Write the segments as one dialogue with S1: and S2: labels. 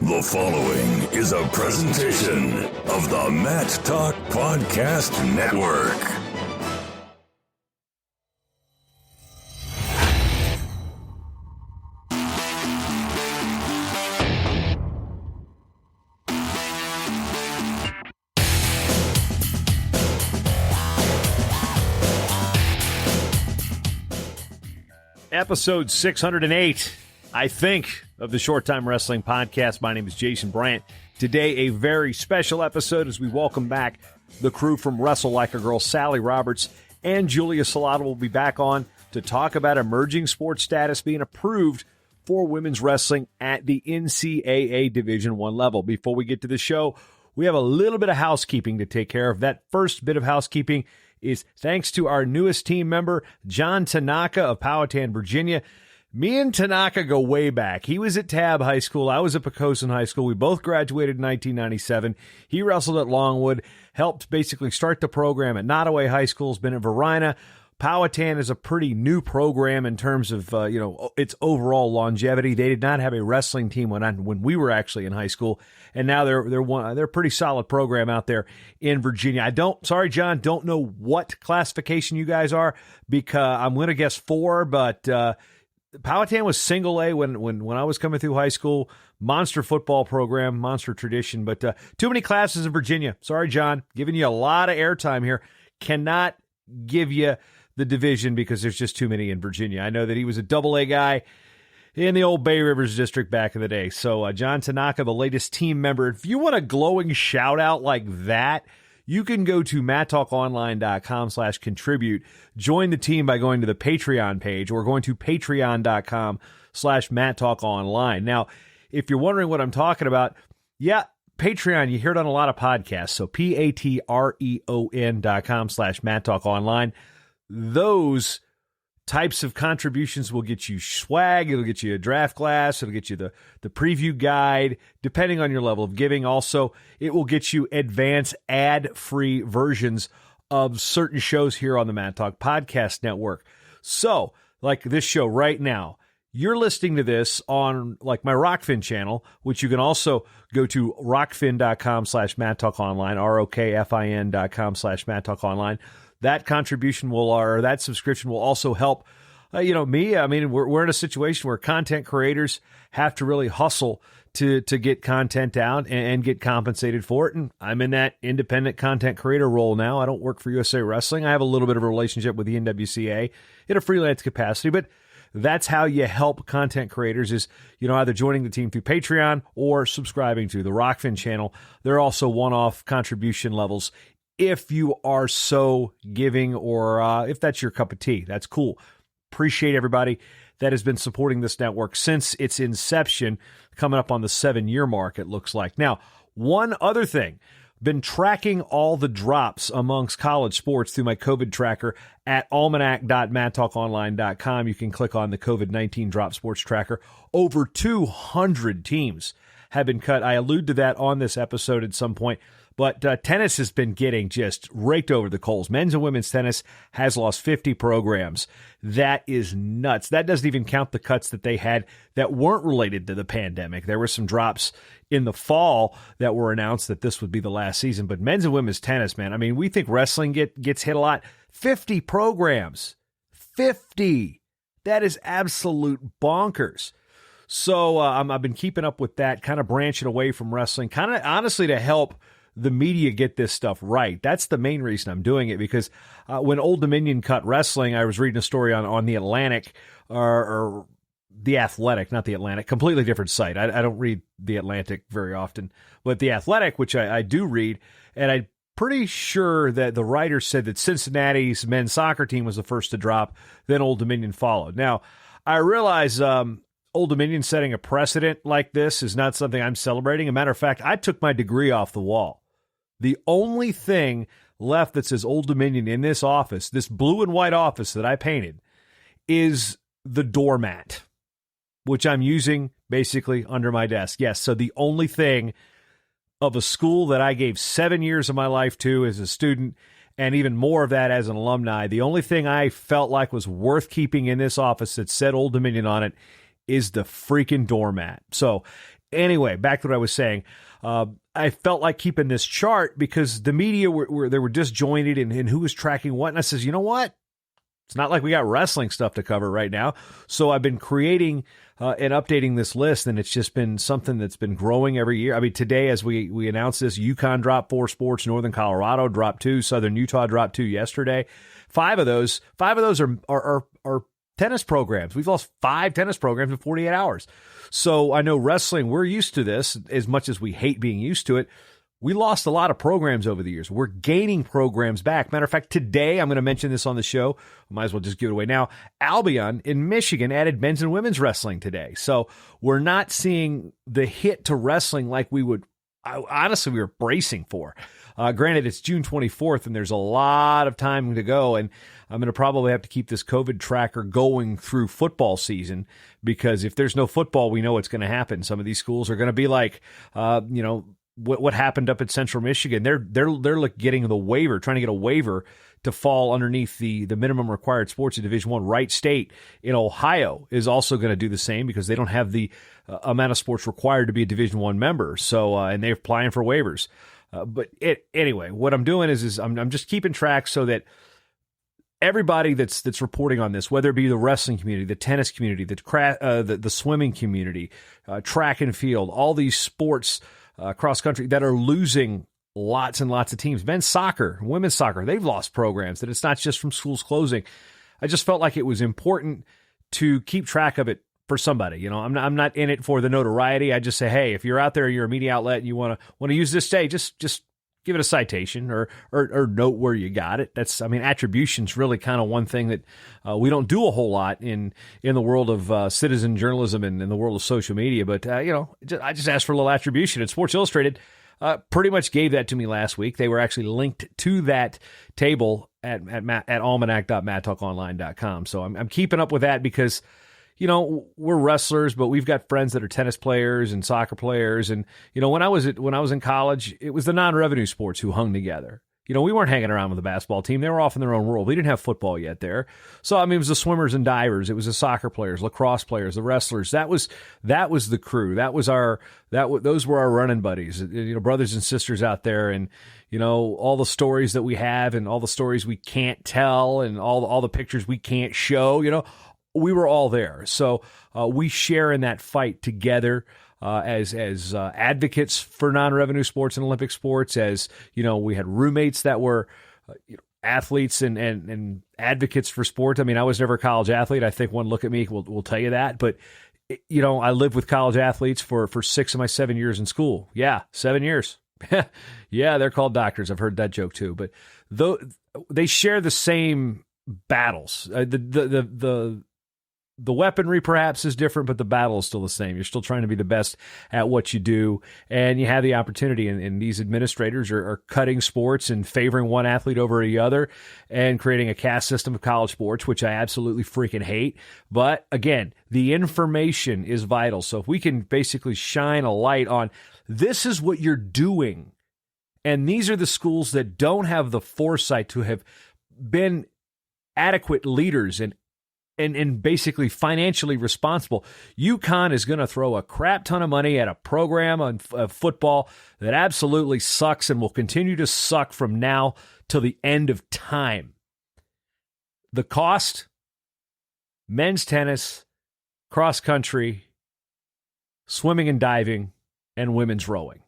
S1: The following is a presentation of the Mat Talk Podcast Network.
S2: Episode 608, I think, of the Short Time Wrestling Podcast. My name is Jason Bryant. Today, a very special episode as we welcome back the crew from Wrestle Like a Girl. Sally Roberts and Julia Salata will be back on to talk about emerging sports status being approved for women's wrestling at the NCAA Division I level. Before we get to the show, we have a little bit of housekeeping to take care of. That first bit of housekeeping is thanks to our newest team member, John Tanaka of Powhatan, Virginia. Me and Tanaka go way back. He was at Tabb High School. I was at Poquoson High School. We both graduated in 1997. He wrestled at Longwood, helped basically start the program at Nottoway High School, has been at Verina. Powhatan is a pretty new program in terms of its overall longevity. They did not have a wrestling team when we were actually in high school, and now they're a pretty solid program out there in Virginia. Sorry John, don't know what classification you guys are, because I'm going to guess 4, but Powhatan was single A when I was coming through high school. Monster football program, monster tradition, but too many classes in Virginia. Sorry John, giving you a lot of airtime here. Cannot give you the division because there's just too many in Virginia. I know that he was a double-A guy in the old Bay Rivers district back in the day. So John Tanaka, the latest team member. If you want a glowing shout out like that, you can go to mattalkonline.com/contribute. Join the team by going to the Patreon page or going to patreon.com/mattalkonline. Now, if you're wondering what I'm talking about, yeah, Patreon, you hear it on a lot of podcasts. So patreon.com/mattalkonline. Those types of contributions will get you swag. It'll get you a draft glass. It'll get you the preview guide, depending on your level of giving. Also, it will get you advanced ad-free versions of certain shows here on the Mat Talk Podcast Network. So, like this show right now, you're listening to this on like my Rockfin channel, which you can also go to rockfin.com/mattalkonline, ROKFIN.com/mattalkonline. That contribution or that subscription will also help, me. I mean, we're in a situation where content creators have to really hustle to get content out and get compensated for it. And I'm in that independent content creator role now. I don't work for USA Wrestling. I have a little bit of a relationship with the NWCA in a freelance capacity, but that's how you help content creators is, either joining the team through Patreon or subscribing to the Rockfin channel. There are also one-off contribution levels if you are so giving or if that's your cup of tea. That's cool. Appreciate everybody that has been supporting this network since its inception, coming up on the 7-year mark, it looks like. Now, one other thing. Been tracking all the drops amongst college sports through my COVID tracker at almanac.mattalkonline.com. You can click on the COVID-19 drop sports tracker. Over 200 teams have been cut. I allude to that on this episode at some point. But tennis has been getting just raked over the coals. Men's and women's tennis has lost 50 programs. That is nuts. That doesn't even count the cuts that they had that weren't related to the pandemic. There were some drops in the fall that were announced that this would be the last season. But men's and women's tennis, man, I mean, we think wrestling gets hit a lot. 50 programs. 50. That is absolute bonkers. So I've been keeping up with that, kind of branching away from wrestling, kind of honestly to help the media get this stuff right. That's the main reason I'm doing it, because when Old Dominion cut wrestling, I was reading a story on The Atlantic, or The Athletic, not The Atlantic, completely different site. I don't read The Atlantic very often, but The Athletic, which I do read, and I'm pretty sure that the writer said that Cincinnati's men's soccer team was the first to drop, then Old Dominion followed. Now, I realize Old Dominion setting a precedent like this is not something I'm celebrating. As a matter of fact, I took my degree off the wall. The only thing left that says Old Dominion in this office, this blue and white office that I painted, is the doormat, which I'm using basically under my desk. Yes, so the only thing of a school that I gave 7 years of my life to as a student, and even more of that as an alumni, the only thing I felt like was worth keeping in this office that said Old Dominion on it is the freaking doormat. So anyway, back to what I was saying. I felt like keeping this chart because the media they were disjointed in who was tracking what. And I says, you know what? It's not like we got wrestling stuff to cover right now. So I've been creating and updating this list, and it's just been something that's been growing every year. I mean, today, as we announced this, UConn dropped 4 sports, Northern Colorado dropped 2, Southern Utah dropped 2 yesterday. 5 of those are tennis programs. We've lost 5 tennis programs in 48 hours. So I know wrestling, we're used to this as much as we hate being used to it. We lost a lot of programs over the years. We're gaining programs back. Matter of fact, today, I'm going to mention this on the show. Might as well just give it away now. Albion in Michigan added men's and women's wrestling today. So we're not seeing the hit to wrestling like we would, honestly, we were bracing for. Granted, it's June 24th, and there's a lot of time to go, and I'm going to probably have to keep this COVID tracker going through football season, because if there's no football, we know what's going to happen. Some of these schools are going to be like, what happened up at Central Michigan. They're like getting the waiver, trying to get a waiver to fall underneath the minimum required sports in Division I. Wright State in Ohio is also going to do the same because they don't have the amount of sports required to be a Division I member. So, and they're applying for waivers. Anyway, what I'm doing is I'm just keeping track so that everybody that's reporting on this, whether it be the wrestling community, the tennis community, the swimming community, track and field, all these sports, cross country that are losing lots and lots of teams. Men's soccer, women's soccer, they've lost programs, that it's not just from schools closing. I just felt like it was important to keep track of it for somebody. I'm not in it for the notoriety. I just say, hey, if you're out there, you're a media outlet, and you want to use this day, just give it a citation or note where you got it. Attribution's really kind of one thing that we don't do a whole lot in the world of citizen journalism and in the world of social media. But, I just asked for a little attribution, and Sports Illustrated pretty much gave that to me last week. They were actually linked to that table at almanac.madtalkonline.com. So I'm keeping up with that because, we're wrestlers, but we've got friends that are tennis players and soccer players. And, when I was in college, it was the non-revenue sports who hung together. We weren't hanging around with the basketball team. They were off in their own world. We didn't have football yet there. So, it was the swimmers and divers. It was the soccer players, lacrosse players, the wrestlers. That was the crew. Those were our running buddies, brothers and sisters out there. And, all the stories that we have and all the stories we can't tell and all the pictures we can't show, we were all there. So we share in that fight together as advocates for non-revenue sports and Olympic sports. As we had roommates that were athletes and advocates for sport. I was never a college athlete. I think one look at me will tell you that. But I lived with college athletes for 6 of my 7 years in school. Yeah, 7 years. Yeah, they're called doctors. I've heard that joke too. But they share the same battles. The weaponry perhaps is different, but the battle is still the same. You're still trying to be the best at what you do, and you have the opportunity, and these administrators are cutting sports and favoring one athlete over the other and creating a caste system of college sports, which I absolutely freaking hate. But again, the information is vital. So if we can basically shine a light on this is what you're doing, and these are the schools that don't have the foresight to have been adequate leaders and basically financially responsible. UConn is going to throw a crap ton of money at a program of football that absolutely sucks and will continue to suck from now till the end of time. The cost, men's tennis, cross country, swimming and diving, and women's rowing.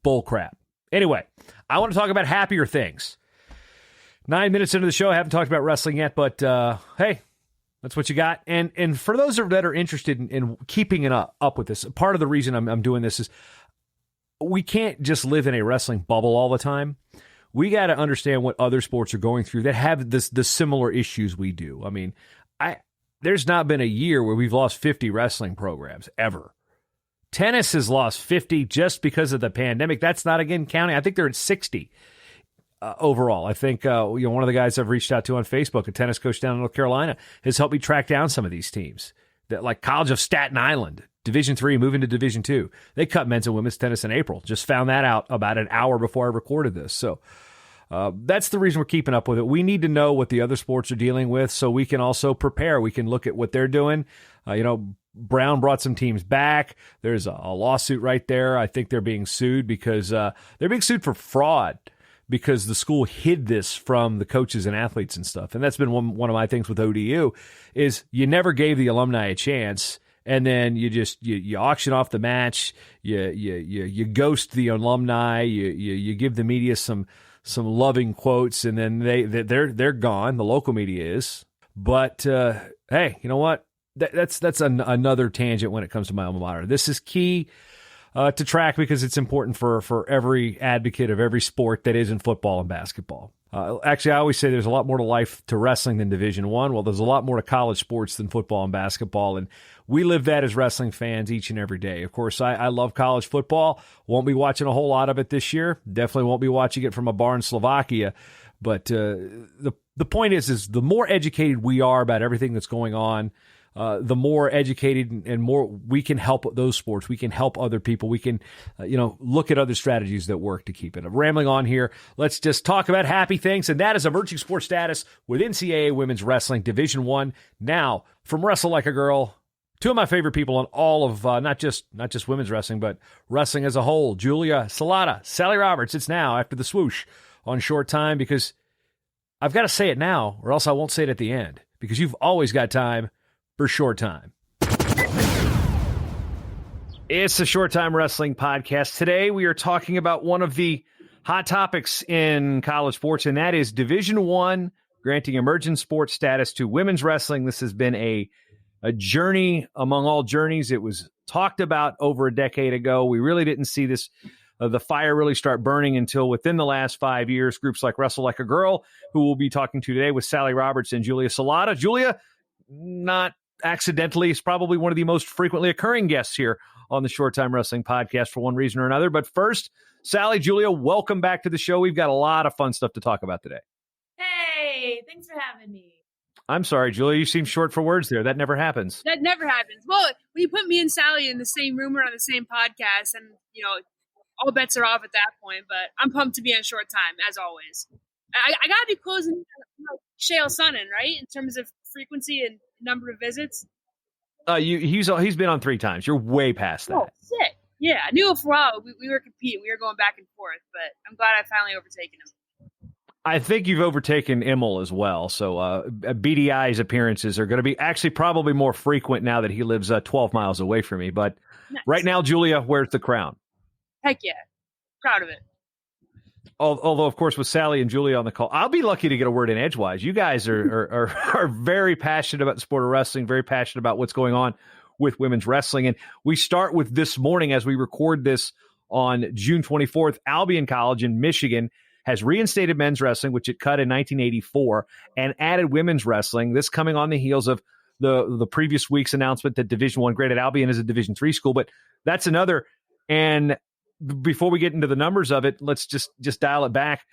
S2: Bull crap. Anyway, I want to talk about happier things. 9 minutes into the show, I haven't talked about wrestling yet, but hey, that's what you got. And for those that are interested in keeping it up with this, part of the reason I'm doing this is we can't just live in a wrestling bubble all the time. We got to understand what other sports are going through that have the similar issues we do. There's not been a year where we've lost 50 wrestling programs ever. Tennis has lost 50 just because of the pandemic. That's not, again, counting. I think they're at 60. Overall, I think one of the guys I've reached out to on Facebook, a tennis coach down in North Carolina, has helped me track down some of these teams. That, like College of Staten Island, Division III, moving to Division II. They cut men's and women's tennis in April. Just found that out about an hour before I recorded this. So That's the reason we're keeping up with it. We need to know what the other sports are dealing with so we can also prepare. We can look at what they're doing. Brown brought some teams back. There's a lawsuit right there. I think they're being sued because they're being sued for fraud because the school hid this from the coaches and athletes and stuff. And that's been one of my things with ODU is you never gave the alumni a chance. And then you auction off the match, you ghost the alumni, you give the media some loving quotes, and then they're gone. The local media is, but hey, you know what? That's another tangent when it comes to my alma mater. This is key to track because it's important for every advocate of every sport that isn't football and basketball. Actually, I always say there's a lot more to life to wrestling than Division I. Well, there's a lot more to college sports than football and basketball, and we live that as wrestling fans each and every day. Of course, I love college football. Won't be watching a whole lot of it this year. Definitely won't be watching it from a bar in Slovakia. But the point is the more educated we are about everything that's going on, the more educated and more we can help those sports. We can help other people. We can, look at other strategies that work to keep it. I'm rambling on here. Let's just talk about happy things, and that is emerging sports status with NCAA Women's Wrestling Division I. Now, from Wrestle Like a Girl, two of my favorite people on all of not just women's wrestling, but wrestling as a whole, Julia Salata, Sally Roberts. It's now after the swoosh on Short Time because I've got to say it now, or else I won't say it at the end because you've always got time for Short Time. It's the Short Time Wrestling Podcast. Today we are talking about one of the hot topics in college sports, and that is Division I granting emergent sports status to women's wrestling. This has been a journey among all journeys. It was talked about over a decade ago. We really didn't see this the fire really start burning until within the last 5 years. Groups like Wrestle Like a Girl, who we'll be talking to today with Sally Roberts and Julia Salata. Julia, not accidentally, is probably one of the most frequently occurring guests here on the Short Time Wrestling Podcast for one reason or another. But first, Sally, Julia, welcome back to the show. We've got a lot of fun stuff to talk about today.
S3: Hey, thanks for having me.
S2: I'm sorry, Julia, you seem short for words there. That never happens.
S3: That never happens. Well, when you put me and Sally in the same room or on the same podcast, and, all bets are off at that point, but I'm pumped to be on Short Time, as always. I got to be closing Shale Sonnen, right, in terms of frequency and number of visits?
S2: He's been on 3 times. You're way past that.
S3: Oh, sick. Yeah, I knew it for a while. We were competing. We were going back and forth, but I'm glad I finally overtaken him.
S2: I think you've overtaken Immel as well. So BDI's appearances are going to be actually probably more frequent now that he lives 12 miles away from me. But nice. Right now, Julia, where's the crown?
S3: Heck yeah. Proud of it.
S2: Although, of course, with Sally and Julia on the call, I'll be lucky to get a word in edgewise. You guys are very passionate about the sport of wrestling, very passionate about what's going on with women's wrestling. And we start with this morning as we record this on June 24th. Albion College in Michigan has reinstated men's wrestling, which it cut in 1984, and added women's wrestling. This coming on the heels of the previous week's announcement that Division I granted Albion as a Division III school. But that's another. And before we get into the numbers of it, let's just dial it back.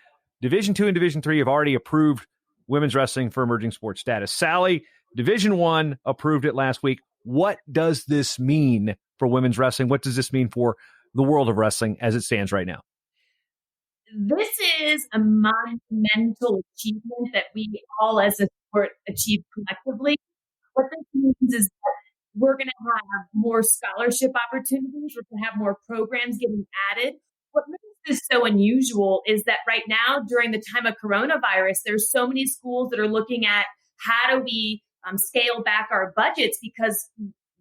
S2: Division II and Division III have already approved women's wrestling for emerging sports status. Sally, Division I approved it last week. What does this mean for women's wrestling? What does this mean for the world of wrestling as it stands right now?
S4: This is a monumental achievement that we all as a sport achieve collectively. What this means is that we're going to have more scholarship opportunities. We're going to have more programs getting added. What makes this so unusual is that right now, during the time of coronavirus, there's so many schools that are looking at how do we scale back our budgets because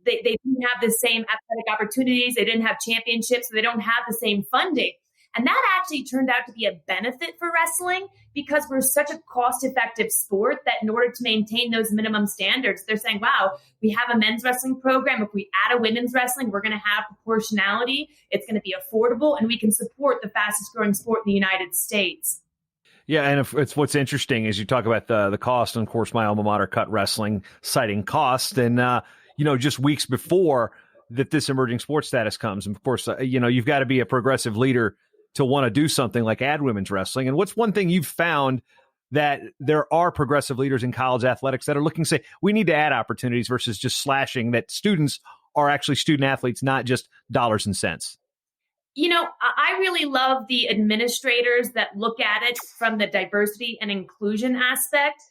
S4: they didn't have the same athletic opportunities. They didn't have championships. So they don't have the same funding. And that actually turned out to be a benefit for wrestling because we're such a cost-effective sport that in order to maintain those minimum standards, they're saying, wow, we have a men's wrestling program. If we add a women's wrestling, we're going to have proportionality. It's going to be affordable, and we can support the fastest growing sport in the United States.
S2: Yeah, and it's what's interesting is you talk about the cost, and of course, my alma mater cut wrestling, citing cost, and just weeks before that this emerging sports status comes, and of course, you've got to be a progressive leader to want to do something like add women's wrestling. And what's one thing you've found that there are progressive leaders in college athletics that are looking to say, we need to add opportunities versus just slashing, that students are actually student athletes, not just dollars and cents?
S4: I really love the administrators that look at it from the diversity and inclusion aspect.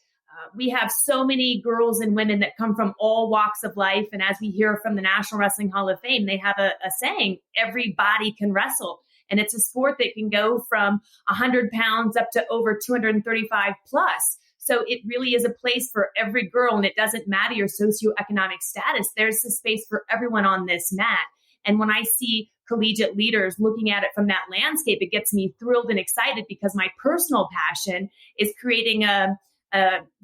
S4: We have so many girls and women that come from all walks of life. And as we hear from the National Wrestling Hall of Fame, they have a saying, everybody can wrestle. And it's a sport that can go from 100 pounds up to over 235 plus. So it really is a place for every girl, and it doesn't matter your socioeconomic status. There's a space for everyone on this mat. And when I see collegiate leaders looking at it from that landscape, it gets me thrilled and excited because my personal passion is creating a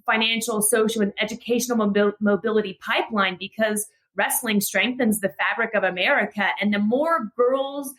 S4: financial, social, and educational mobility pipeline, because wrestling strengthens the fabric of America. And the more girls,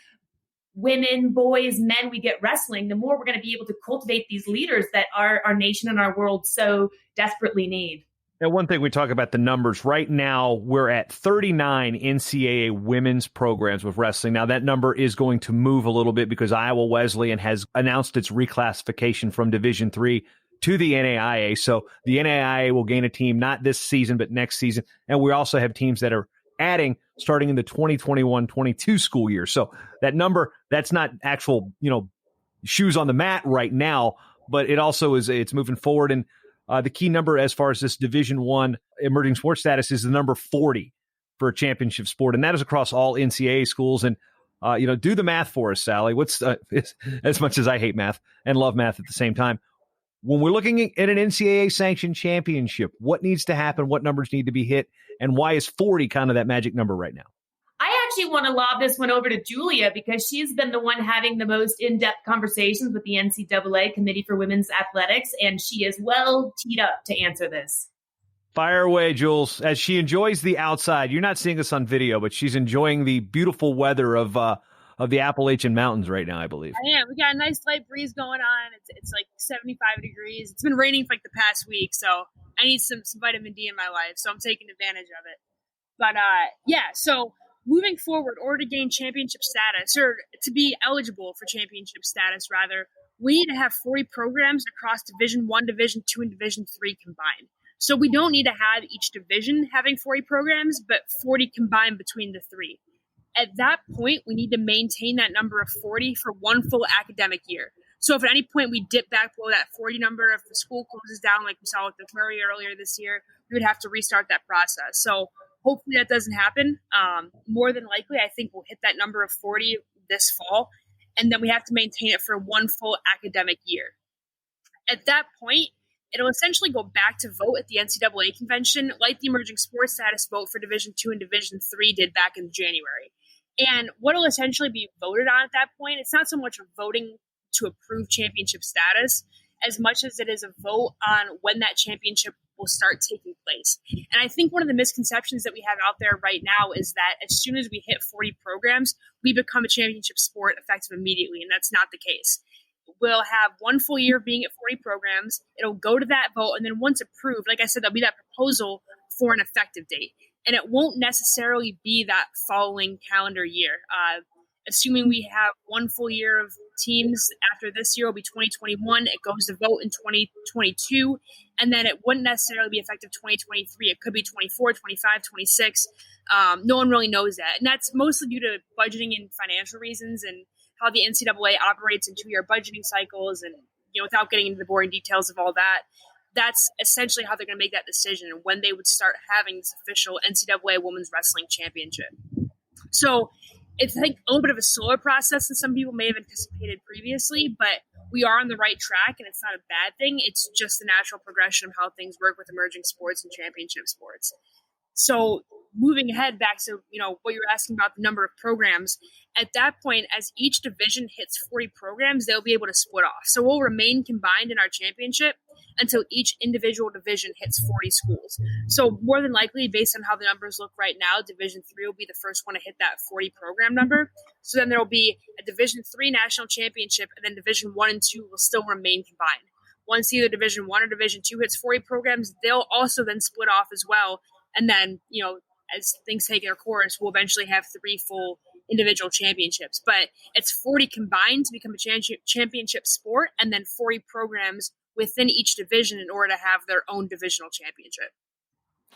S4: women, boys, men we get wrestling, the more we're going to be able to cultivate these leaders that our nation and our world so desperately need.
S2: Now, one thing we talk about the numbers. Right now, we're at 39 NCAA women's programs with wrestling. Now, that number is going to move a little bit because Iowa Wesleyan has announced its reclassification from Division III to the NAIA. So the NAIA will gain a team not this season, but next season. And we also have teams that are adding starting in the 2021-22 school year. So that number, that's not actual, shoes on the mat right now, but it also it's moving forward. And the key number as far as this Division I emerging sports status is the number 40 for a championship sport. And that is across all NCAA schools. And, do the math for us, Sally. What's as much as I hate math and love math at the same time, when we're looking at an NCAA sanctioned championship, what needs to happen? What numbers need to be hit? And why is 40 kind of that magic number right now?
S4: I actually want to lob this one over to Julia because she's been the one having the most in-depth conversations with the NCAA Committee for Women's Athletics, and she is well teed up to answer this.
S2: Fire away, Jules, as she enjoys the outside. You're not seeing us on video, but she's enjoying the beautiful weather of the Appalachian Mountains right now, I believe.
S3: I am. We got a nice light breeze going on. It's like 75 degrees. It's been raining for like the past week, so I need some vitamin D in my life, so I'm taking advantage of it. But so moving forward, in order to gain championship status, or to be eligible for championship status, rather, we need to have 40 programs across Division I, Division II, and Division III combined. So we don't need to have each division having 40 programs, but 40 combined between the three. At that point, we need to maintain that number of 40 for one full academic year. So if at any point we dip back below that 40 number, if the school closes down like we saw with the Murray earlier this year, we would have to restart that process. So hopefully that doesn't happen. More than likely, I think we'll hit that number of 40 this fall, and then we have to maintain it for one full academic year. At that point, it'll essentially go back to vote at the NCAA convention, like the emerging sports status vote for Division II and Division III did back in January. And what will essentially be voted on at that point, it's not so much voting to approve championship status as much as it is a vote on when that championship will start taking place. And I think one of the misconceptions that we have out there right now is that as soon as we hit 40 programs, we become a championship sport effective immediately, and that's not the case. We'll have one full year of being at 40 programs. It'll go to that vote, and then once approved, like I said, there'll be that proposal for an effective date. And it won't necessarily be that following calendar year. Assuming we have one full year of teams after this year will be 2021. It goes to vote in 2022, and then it wouldn't necessarily be effective 2023. It could be 24, 25, 26. No one really knows that. And that's mostly due to budgeting and financial reasons and how the NCAA operates in 2-year budgeting cycles. And, without getting into the boring details of all that, that's essentially how they're going to make that decision and when they would start having this official NCAA Women's Wrestling Championship. So it's like a little bit of a slower process than some people may have anticipated previously, but we are on the right track, and it's not a bad thing. It's just the natural progression of how things work with emerging sports and championship sports. So moving ahead back to, what you're asking about the number of programs, at that point, as each division hits 40 programs, they'll be able to split off. So we'll remain combined in our championship until each individual division hits 40 schools. So more than likely, based on how the numbers look right now, Division III will be the first one to hit that 40 program number. So then there will be a Division III national championship, and then Division I and II will still remain combined. Once either Division I or Division II hits 40 programs, they'll also then split off as well. And then, as things take their course, we'll eventually have 3 full individual championships. But it's 40 combined to become a championship sport, and then 40 programs within each division in order to have their own divisional championship.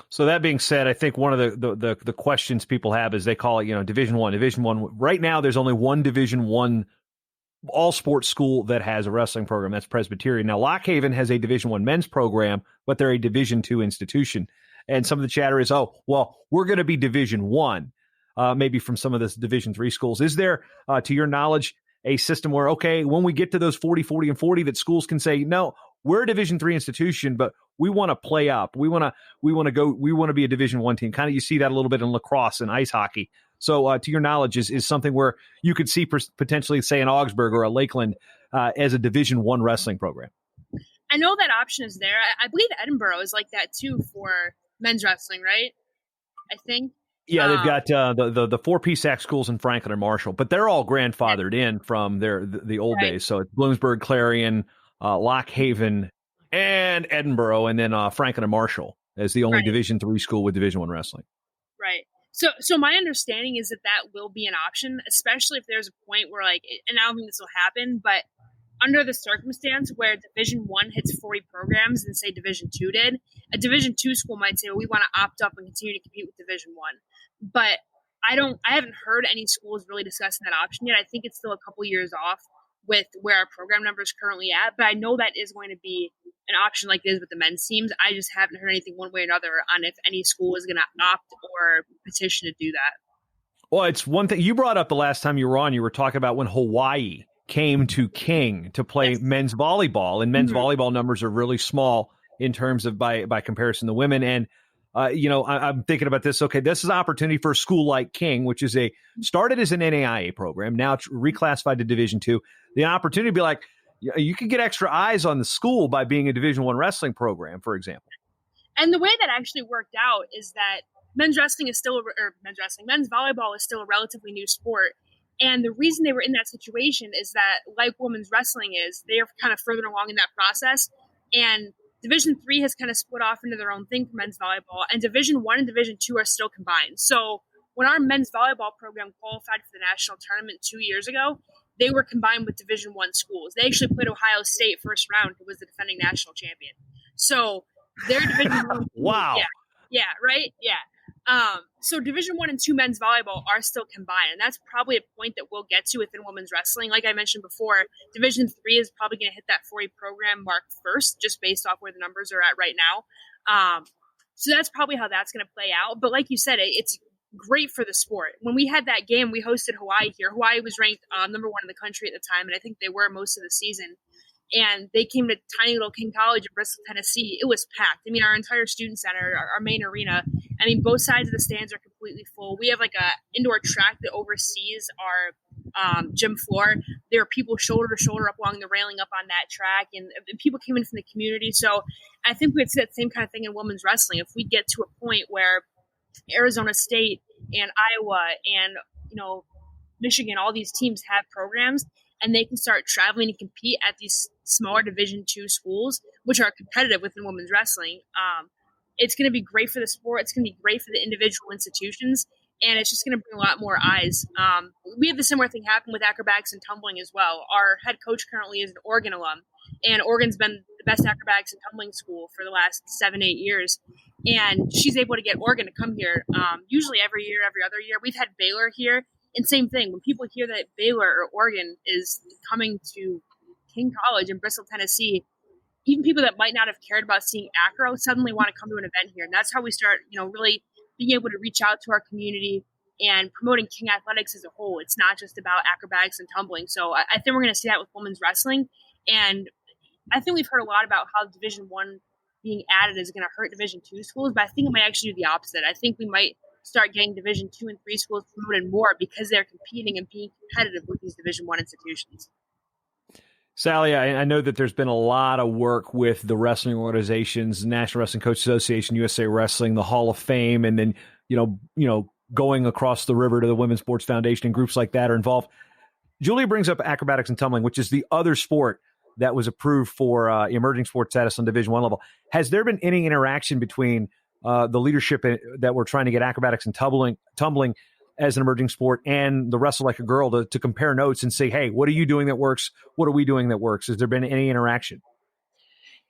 S2: So that being said, I think one of the questions people have is they call it, Division I. Division I. Right now, there's only one Division I all sports school that has a wrestling program. That's Presbyterian. Now, Lock Haven has a Division I men's program, but they're a Division II institution. And some of the chatter is, oh, well, we're going to be Division I, maybe from some of the Division III schools. Is there, to your knowledge, a system where, okay, when we get to those 40, 40, and 40, that schools can say, no, we're a Division III institution, but we want to play up. We want to be a Division I team. Kind of, you see that a little bit in lacrosse and ice hockey. So, to your knowledge, is something where you could see potentially, say, an Augsburg or a Lakeland as a Division I wrestling program.
S3: I know that option is there. I believe Edinburgh is like that too for men's wrestling, right? I think.
S2: Yeah, they've got the 4-piece act schools in Franklin and Marshall, but they're all grandfathered in from the old days. So it's Bloomsburg, Clarion, Lock Haven, and Edinburgh, and then Franklin and Marshall as the only Division III school with Division I wrestling.
S3: Right. So my understanding is that will be an option, especially if there's a point where, like, and I don't think this will happen, but under the circumstance where Division I hits 40 programs and say Division II did, a Division II school might say, well, we want to opt up and continue to compete with Division I. But I haven't heard any schools really discussing that option yet. I think it's still a couple years off with where our program number is currently at, but I know that is going to be an option like it is with the men's teams. I just haven't heard anything one way or another on if any school is going to opt or petition to do that.
S2: Well, it's one thing you brought up the last time you were on. You were talking about when Hawaii came to King to play men's volleyball, and men's volleyball numbers are really small in terms of by comparison to women. And I'm thinking about this. Okay, this is an opportunity for a school like King, which is started as an NAIA program, now it's reclassified to Division II. The opportunity to be like, you can get extra eyes on the school by being a Division I wrestling program, for example.
S3: And the way that actually worked out is that men's volleyball is still a relatively new sport. And the reason they were in that situation is that, like women's wrestling is, they are kind of further along in that process. And Division III has kind of split off into their own thing for men's volleyball. And Division I and Division II are still combined. So when our men's volleyball program qualified for the national tournament 2 years ago, they were combined with Division I schools. They actually played Ohio State first round, who was the defending national champion. So their Division I.
S2: Wow.
S3: Yeah, right? Yeah. So Division I and II men's volleyball are still combined, and that's probably a point that we'll get to within women's wrestling. Like I mentioned before, Division III is probably going to hit that 40 program mark first, just based off where the numbers are at right now. So that's probably how that's going to play out. But like you said, it's great for the sport. When we had that game, we hosted Hawaii here. Hawaii was ranked number 1 in the country at the time, and I think they were most of the season. And they came to tiny little King College in Bristol, Tennessee. It was packed. I mean, our entire student center, our main arena, I mean, both sides of the stands are completely full. We have like a indoor track that oversees our gym floor. There are people shoulder to shoulder up along the railing up on that track, and people came in from the community. So I think we'd see that same kind of thing in women's wrestling. If we get to a point where Arizona State and Iowa and, Michigan, all these teams have programs, and they can start traveling and compete at these smaller Division II schools, which are competitive within women's wrestling. It's going to be great for the sport. It's going to be great for the individual institutions, and it's just going to bring a lot more eyes. We had the similar thing happen with acrobatics and tumbling as well. Our head coach currently is an Oregon alum, and Oregon's been the best acrobatics and tumbling school for the last 7-8 years. And she's able to get Oregon to come here usually every year, every other year. We've had Baylor here. And same thing, when people hear that Baylor or Oregon is coming to King College in Bristol, Tennessee, even people that might not have cared about seeing acro suddenly want to come to an event here. And that's how we start, really being able to reach out to our community and promoting King athletics as a whole. It's not just about acrobatics and tumbling. So I think we're going to see that with women's wrestling. And I think we've heard a lot about how Division I being added is going to hurt Division II schools, but I think it might actually do the opposite. I think we might start getting Division II and III schools promoted more because they're competing and being competitive with these Division I institutions.
S2: Sally, I know that there's been a lot of work with the wrestling organizations, National Wrestling Coach Association, USA Wrestling, the Hall of Fame, and then, going across the river to the Women's Sports Foundation, and groups like that are involved. Julia brings up acrobatics and tumbling, which is the other sport that was approved for emerging sports status on Division I level. Has there been any interaction between the leadership that we're trying to get acrobatics and tumbling as an emerging sport and the Wrestle Like a Girl to compare notes and say, hey, what are you doing that works? What are we doing that works? Has there been any interaction?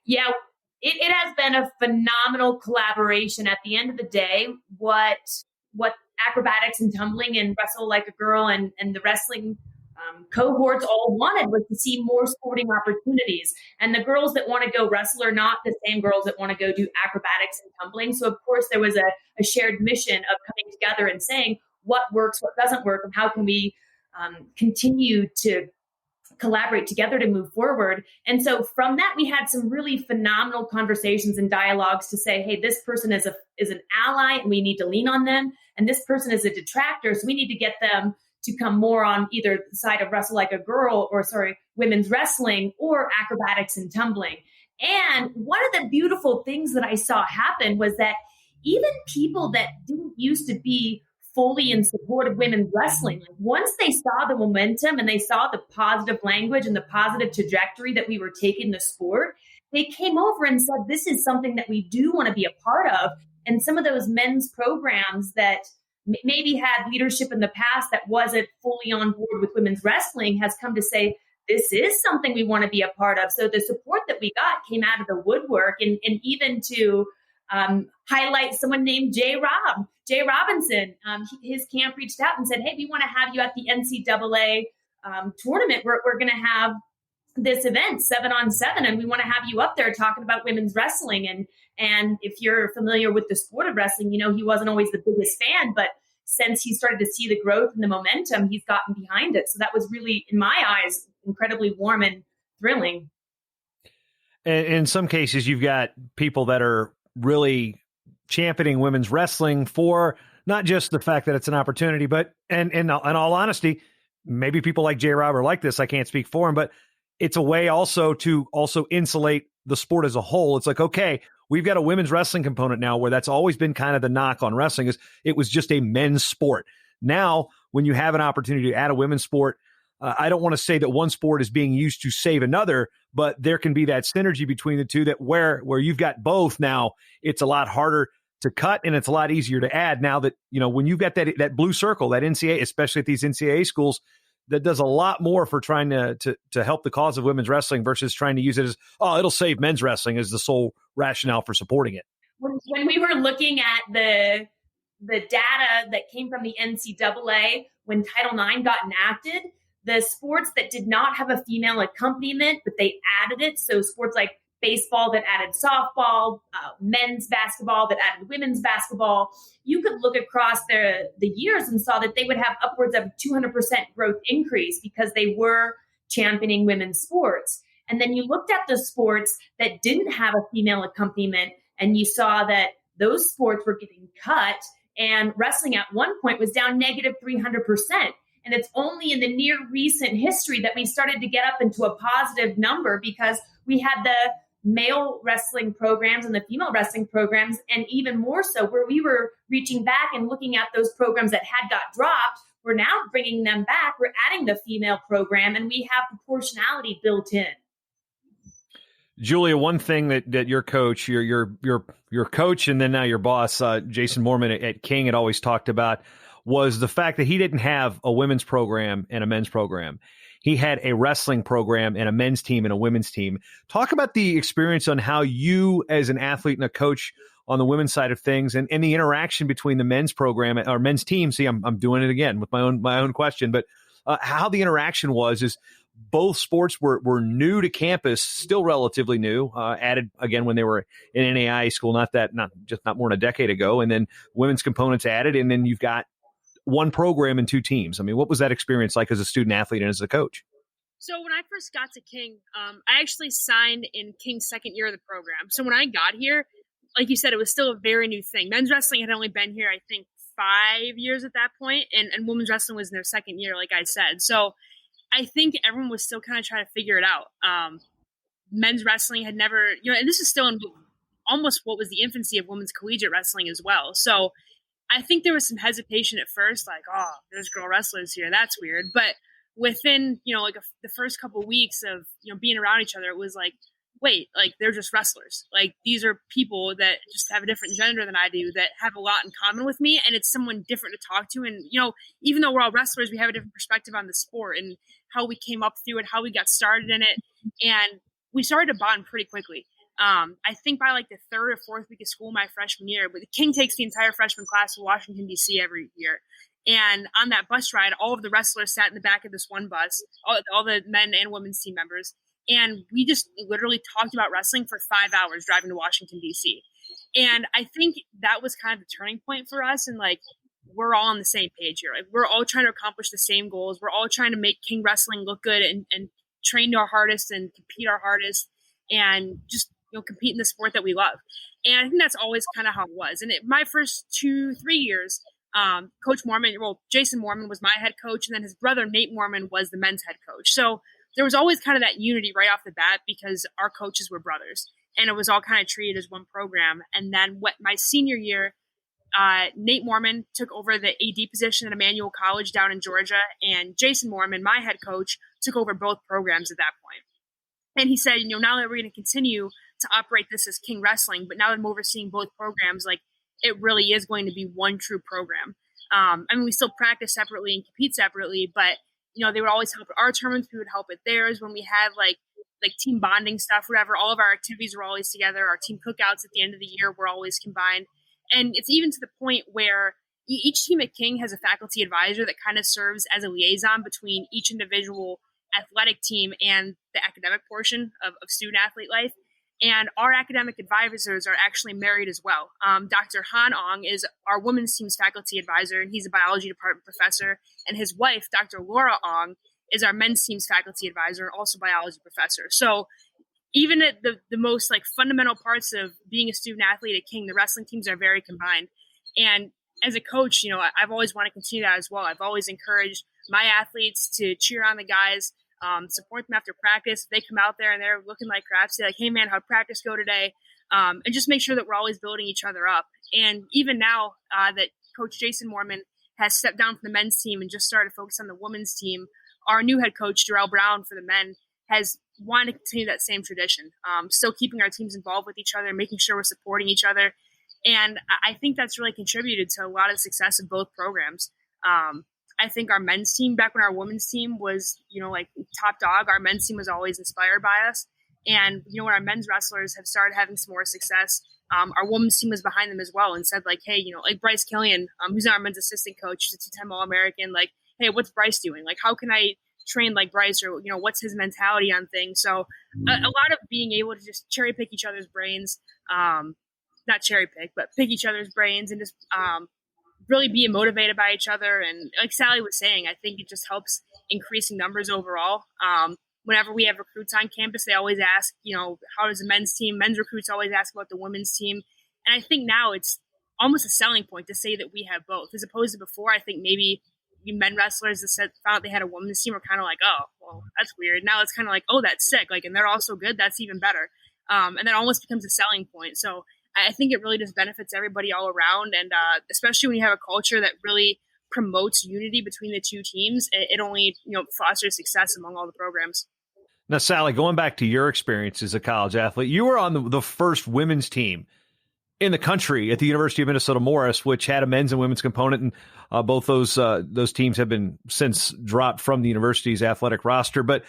S4: Yeah, it has been a phenomenal collaboration. At the end of the day, what acrobatics and tumbling and Wrestle Like a Girl and the wrestling cohorts all wanted was to see more sporting opportunities. And the girls that want to go wrestle are not the same girls that want to go do acrobatics and tumbling. So of course there was a shared mission of coming together and saying what works, what doesn't work, and how can we continue to collaborate together to move forward. And so from that, we had some really phenomenal conversations and dialogues to say, hey, this person is an ally and we need to lean on them. And this person is a detractor. So we need to get them to come more on either the side of Wrestle Like a Girl women's wrestling or acrobatics and tumbling. And one of the beautiful things that I saw happen was that even people that didn't used to be fully in support of women's wrestling, like once they saw the momentum and they saw the positive language and the positive trajectory that we were taking the sport, they came over and said, this is something that we do want to be a part of. And some of those men's programs that maybe had leadership in the past that wasn't fully on board with women's wrestling has come to say, this is something we want to be a part of. So the support that we got came out of the woodwork, and even to highlight someone named Jay Robinson. His camp reached out and said, hey, we want to have you at the NCAA tournament. We're going to have this event 7-on-7, and we want to have you up there talking about women's wrestling. And if you're familiar with the sport of wrestling, you know, he wasn't always the biggest fan, but since he started to see the growth and the momentum, he's gotten behind it. So that was really, in my eyes, incredibly warm and thrilling.
S2: And in some cases, you've got people that are really championing women's wrestling for not just the fact that it's an opportunity, but, and in all honesty, maybe people like J. Rob are like this. I can't speak for him, but it's a way also to insulate the sport as a whole. It's like, okay, we've got a women's wrestling component now, where that's always been kind of the knock on wrestling, is it was just a men's sport. Now, when you have an opportunity to add a women's sport, I don't want to say that one sport is being used to save another, but there can be that synergy between the two, that where you've got both now, it's a lot harder to cut and it's a lot easier to add now that, you know, when you've got that blue circle, that NCAA, especially at these NCAA schools, that does a lot more for trying to help the cause of women's wrestling versus trying to use it as, oh, it'll save men's wrestling as the sole rationale for supporting it.
S4: When we were looking at the data that came from the NCAA when Title IX got enacted, the sports that did not have a female accompaniment, but they added it, so sports like baseball that added softball, men's basketball that added women's basketball, you could look across the years and saw that they would have upwards of 200% growth increase because they were championing women's sports. And then you looked at the sports that didn't have a female accompaniment, and you saw that those sports were getting cut, and wrestling at one point was down negative 300%. And it's only in the near recent history that we started to get up into a positive number, because we had the male wrestling programs and the female wrestling programs, and even more so where we were reaching back and looking at those programs that had got dropped. We're now bringing them back. We're adding the female program, and we have proportionality built in.
S2: Julia, one thing that your coach, your coach, and then now your boss, Jason Mormon at King, had always talked about was the fact that he didn't have a women's program and a men's program. He had a wrestling program and a men's team and a women's team. Talk about the experience on how you, as an athlete and a coach on the women's side of things, and the interaction between the men's program or men's team. See, I'm doing it again with my own question, but how the interaction was is both sports were new to campus, still relatively new, added again when they were in NAIA school, not more than a decade ago, and then women's components added, and then you've got one program and two teams. I mean, what was that experience like as a student athlete and as a coach?
S3: So when I first got to King, I actually signed in King's second year of the program. So when I got here, like you said, it was still a very new thing. Men's wrestling had only been here, I think, 5 years at that point, and women's wrestling was in their second year, like I said. So I think everyone was still kind of trying to figure it out. Men's wrestling had never, and this is still in almost what was the infancy of women's collegiate wrestling as well. So I think there was some hesitation at first, like, oh, there's girl wrestlers here. That's weird. But within, the first couple of weeks of, being around each other, it was like, wait, like, they're just wrestlers. Like, these are people that just have a different gender than I do, that have a lot in common with me. And it's someone different to talk to. And, even though we're all wrestlers, we have a different perspective on the sport and how we came up through it, how we got started in it. And we started to bond pretty quickly. I think by like the third or fourth week of school my freshman year, but the King takes the entire freshman class to Washington, D.C. every year. And on that bus ride, all of the wrestlers sat in the back of this one bus, all the men and women's team members. And we just literally talked about wrestling for 5 hours driving to Washington, D.C. And I think that was kind of the turning point for us. And like, we're all on the same page here. Like, we're all trying to accomplish the same goals. We're all trying to make King wrestling look good and train our hardest and compete our hardest and just, compete in the sport that we love. And I think that's always kind of how it was. And my first 2-3 years, Coach Mormon, Jason Mormon was my head coach, and then his brother Nate Mormon was the men's head coach. So there was always kind of that unity right off the bat because our coaches were brothers, and it was all kind of treated as one program. And then my senior year, Nate Mormon took over the AD position at Emmanuel College down in Georgia, and Jason Mormon, my head coach, took over both programs at that point. And he said, now that we're going to continue to operate this as King Wrestling, but now that I'm overseeing both programs, like, it really is going to be one true program. We still practice separately and compete separately, but, they would always help at our tournaments. We would help at theirs. When we had like team bonding stuff, whatever, all of our activities were always together. Our team cookouts at the end of the year were always combined. And it's even to the point where each team at King has a faculty advisor that kind of serves as a liaison between each individual athletic team and the academic portion of student athlete life. And our academic advisors are actually married as well. Dr. Han Ong is our women's team's faculty advisor, and he's a biology department professor. And his wife, Dr. Laura Ong, is our men's team's faculty advisor and also biology professor. So even at the most like fundamental parts of being a student athlete at King, the wrestling teams are very combined. And as a coach, I've always wanted to continue that as well. I've always encouraged my athletes to cheer on the guys, support them after practice. If they come out there and they're looking like crap, say like, hey man, how'd practice go today? And just make sure that we're always building each other up. And even now that Coach Jason Mormon has stepped down from the men's team and just started to focus on the women's team, our new head coach, Darrell Brown, for the men, has wanted to continue that same tradition, still keeping our teams involved with each other, making sure we're supporting each other. And I think that's really contributed to a lot of the success of both programs. I think our men's team, back when our women's team was, like top dog, our men's team was always inspired by us. And, when our men's wrestlers have started having some more success, our women's team was behind them as well and said like, hey, like Bryce Killian, who's our men's assistant coach, he's a two-time All-American, like, hey, what's Bryce doing? Like, how can I train like Bryce, or, what's his mentality on things? So a lot of being able to just cherry pick each other's brains, not cherry pick, but pick each other's brains and just, really being motivated by each other. And like Sally was saying, I think it just helps increasing numbers overall. Whenever we have recruits on campus, they always ask, how does the men's recruits always ask about the women's team. And I think now it's almost a selling point to say that we have both, as opposed to before. I think maybe men wrestlers that found out they had a women's team were kind of like, oh, well, that's weird. Now it's kind of like, oh, that's sick. Like, and they're all so good. That's even better. And that almost becomes a selling point. So I think it really just benefits everybody all around. And especially when you have a culture that really promotes unity between the two teams, it only, fosters success among all the programs.
S2: Now, Sally, going back to your experience as a college athlete, you were on the first women's team in the country at the University of Minnesota Morris, which had a men's and women's component. And both those teams have been since dropped from the university's athletic roster. But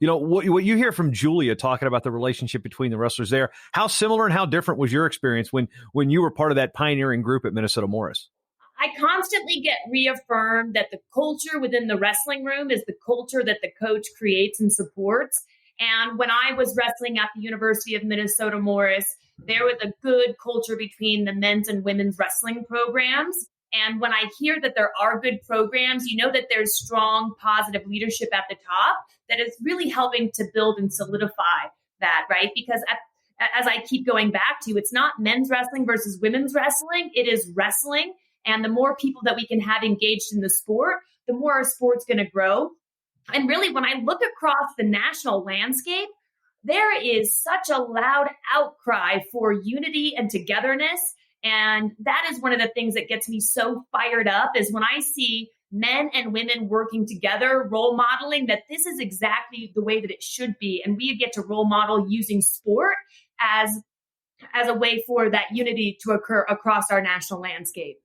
S2: what you hear from Julia talking about the relationship between the wrestlers there, how similar and how different was your experience when you were part of that pioneering group at Minnesota Morris?
S4: I constantly get reaffirmed that the culture within the wrestling room is the culture that the coach creates and supports. And when I was wrestling at the University of Minnesota Morris, there was a good culture between the men's and women's wrestling programs. And when I hear that there are good programs, that there's strong, positive leadership at the top that is really helping to build and solidify that, right? Because as I keep going back to, it's not men's wrestling versus women's wrestling. It is wrestling. And the more people that we can have engaged in the sport, the more our sport's going to grow. And really, when I look across the national landscape, there is such a loud outcry for unity and togetherness. And that is one of the things that gets me so fired up is when I see men and women working together, role modeling that this is exactly the way that it should be. And we get to role model using sport as a way for that unity to occur across our national landscape.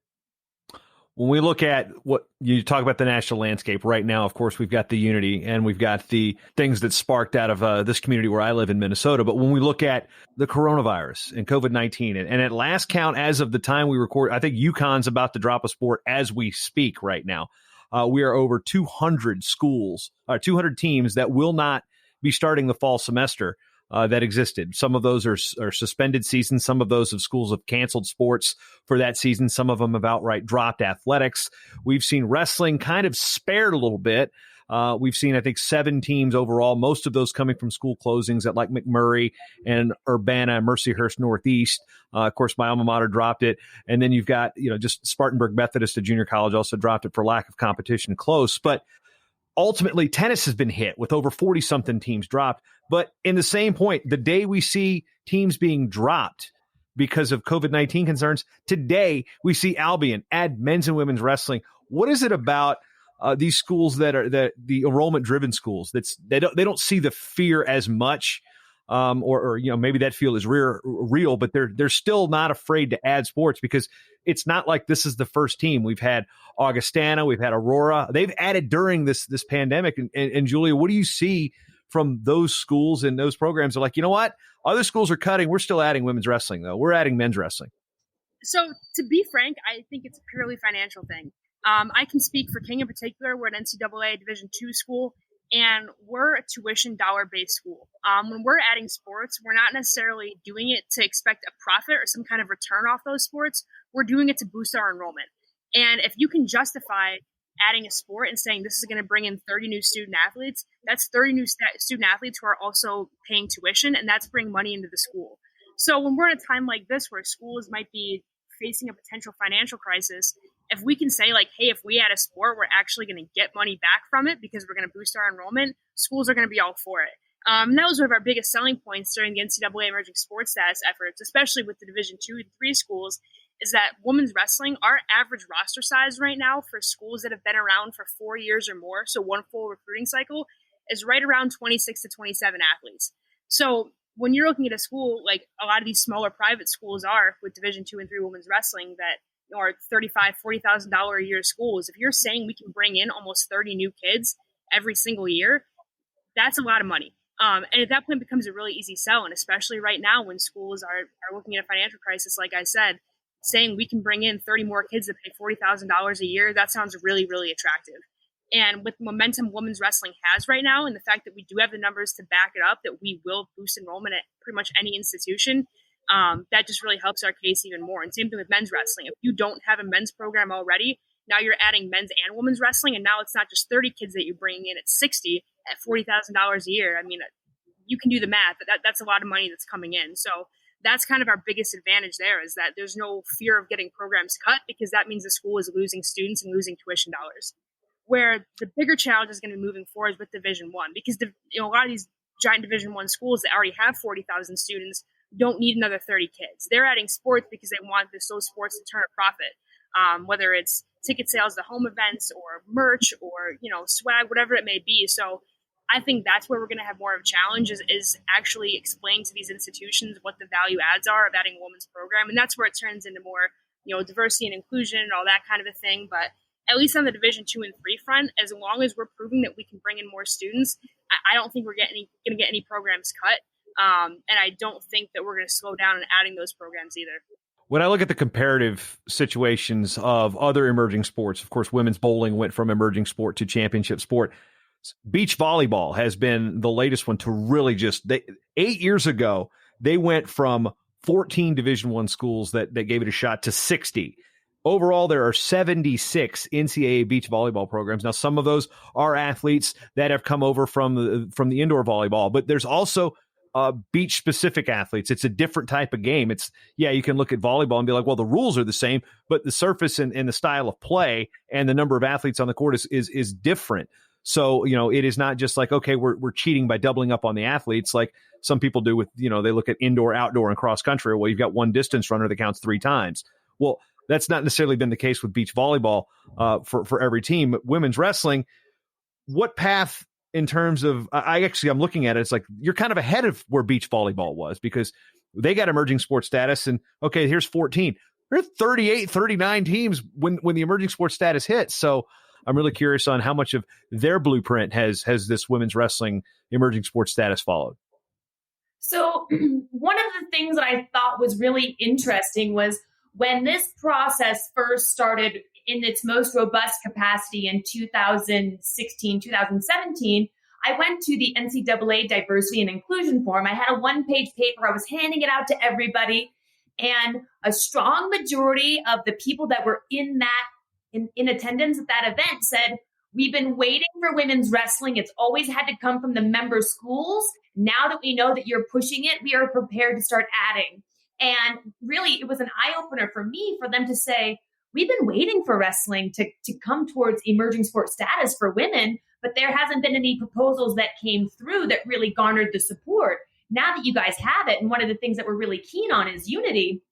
S2: When we look at what you talk about the national landscape right now, of course, we've got the unity and we've got the things that sparked out of this community where I live in Minnesota. But when we look at the coronavirus and COVID-19, and at last count, as of the time we record, I think UConn's about to drop a sport as we speak right now. We are over 200 schools, 200 teams that will not be starting the fall semester that existed. Some of those are suspended seasons. Some of those of schools have canceled sports for that season. Some of them have outright dropped athletics. We've seen wrestling kind of spared a little bit. We've seen, I think, 7 teams overall, most of those coming from school closings at like McMurray and Urbana and Mercyhurst Northeast. Of course, my alma mater dropped it. And then you've got, just Spartanburg Methodist, a junior college, also dropped it for lack of competition close. But ultimately, tennis has been hit with over 40-something teams dropped. But in the same point, the day we see teams being dropped because of COVID-19 concerns, today we see Albion add men's and women's wrestling. What is it about these schools that are the enrollment-driven schools they don't see the fear as much, or maybe that feel is real, but they're still not afraid to add sports because it's not like this is the first team. We've had Augustana, we've had Aurora. They've added during this pandemic. And Julia, what do you see from those schools and those programs? Are like, you know what? Other schools are cutting. We're still adding women's wrestling, though. We're adding men's wrestling.
S3: So to be frank, I think it's a purely financial thing. I can speak for King in particular. We're an NCAA Division II school, and we're a tuition dollar-based school. When we're adding sports, we're not necessarily doing it to expect a profit or some kind of return off those sports. We're doing it to boost our enrollment. And if you can justify adding a sport and saying this is going to bring in 30 new student athletes, that's 30 new student athletes who are also paying tuition, and that's bringing money into the school. So when we're in a time like this where schools might be facing a potential financial crisis, if we can say, like, hey, if we add a sport, we're actually going to get money back from it because we're going to boost our enrollment, schools are going to be all for it. And that was one of our biggest selling points during the NCAA Emerging Sports Status efforts, especially with the Division II and III schools, is that women's wrestling, our average roster size right now for schools that have been around for 4 years or more, so one full recruiting cycle, is right around 26 to 27 athletes. So when you're looking at a school, like a lot of these smaller private schools are with Division II and III women's wrestling that are $35,000, $40,000 a year schools, if you're saying we can bring in almost 30 new kids every single year, that's a lot of money. And at that point, it becomes a really easy sell. And especially right now when schools are looking at a financial crisis, like I said, saying we can bring in 30 more kids that pay $40,000 a year, that sounds really, really attractive. And with the momentum women's wrestling has right now, and the fact that we do have the numbers to back it up, that we will boost enrollment at pretty much any institution, that just really helps our case even more. And same thing with men's wrestling. If you don't have a men's program already, now you're adding men's and women's wrestling, and now it's not just 30 kids that you're bringing in, it's 60 at $40,000 a year. I mean, you can do the math, but that's a lot of money that's coming in. So that's kind of our biggest advantage there, is that there's no fear of getting programs cut, because that means the school is losing students and losing tuition dollars. Where the bigger challenge is going to be moving forward with Division I, because a lot of these giant Division I schools that already have 40,000 students don't need another 30 kids. They're adding sports because they want those sports to turn a profit, whether it's ticket sales to home events or merch or swag, whatever it may be. So I think that's where we're going to have more of a challenge, is actually explaining to these institutions what the value adds are of adding a women's program. And that's where it turns into more, diversity and inclusion and all that kind of a thing. But at least on the Division II and III front, as long as we're proving that we can bring in more students, I don't think we're going to get any programs cut. And I don't think that we're going to slow down in adding those programs either.
S2: When I look at the comparative situations of other emerging sports, of course, women's bowling went from emerging sport to championship sport. Beach volleyball has been the latest one to really 8 years ago, they went from 14 Division I schools that gave it a shot to 60. Overall, there are 76 NCAA beach volleyball programs. Now, some of those are athletes that have come over from the indoor volleyball, but there's also beach-specific athletes. It's a different type of game. You can look at volleyball and be like, well, the rules are the same, but the surface and the style of play and the number of athletes on the court is different. So, it is not just like, okay, we're cheating by doubling up on the athletes like some people do with, they look at indoor, outdoor, and cross country. Well, you've got one distance runner that counts 3 times. Well, that's not necessarily been the case with beach volleyball for every team. Women's wrestling, what path in terms of, I'm looking at it, it's like you're kind of ahead of where beach volleyball was, because they got emerging sports status and, okay, here's 14. there are 38, 39 teams when the emerging sports status hits. So I'm really curious on how much of their blueprint has this women's wrestling emerging sports status followed.
S4: So one of the things that I thought was really interesting was when this process first started in its most robust capacity in 2016, 2017, I went to the NCAA Diversity and Inclusion Forum. I had a one-page paper. I was handing it out to everybody. And a strong majority of the people that were in attendance at that event said, we've been waiting for women's wrestling. It's always had to come from the member schools. Now that we know that you're pushing it, we are prepared to start adding. And really, it was an eye-opener for me for them to say, we've been waiting for wrestling to come towards emerging sports status for women, but there hasn't been any proposals that came through that really garnered the support. Now that you guys have it, and one of the things that we're really keen on is unity,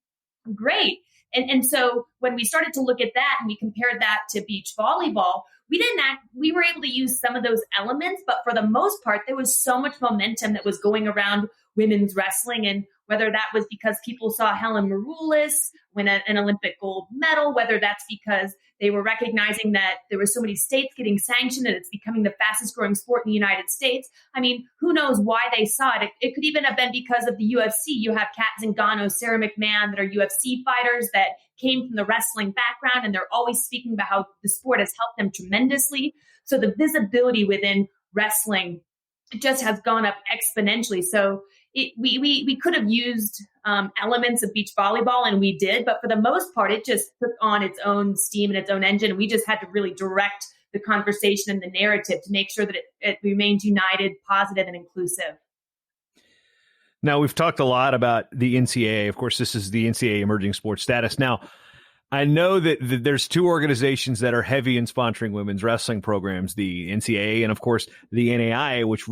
S4: great. And so when we started to look at that and we compared that to beach volleyball, we were able to use some of those elements, but for the most part, there was so much momentum that was going around women's wrestling. And whether that was because people saw Helen Maroulis win an Olympic gold medal, whether that's because they were recognizing that there were so many states getting sanctioned and it's becoming the fastest growing sport in the United States. I mean, who knows why they saw it? It could even have been because of the UFC. You have Kat Zingano, Sarah McMahon that are UFC fighters that came from the wrestling background, and they're always speaking about how the sport has helped them tremendously. So the visibility within wrestling just has gone up exponentially. So we could have used elements of beach volleyball, and we did, but for the most part, it just took on its own steam and its own engine. We just had to really direct the conversation and the narrative to make sure that it remained united, positive, and inclusive.
S2: Now, we've talked a lot about the NCAA. Of course, this is the NCAA emerging sports status. Now, I know that there's two organizations that are heavy in sponsoring women's wrestling programs, the NCAA and, of course, the NAIA, which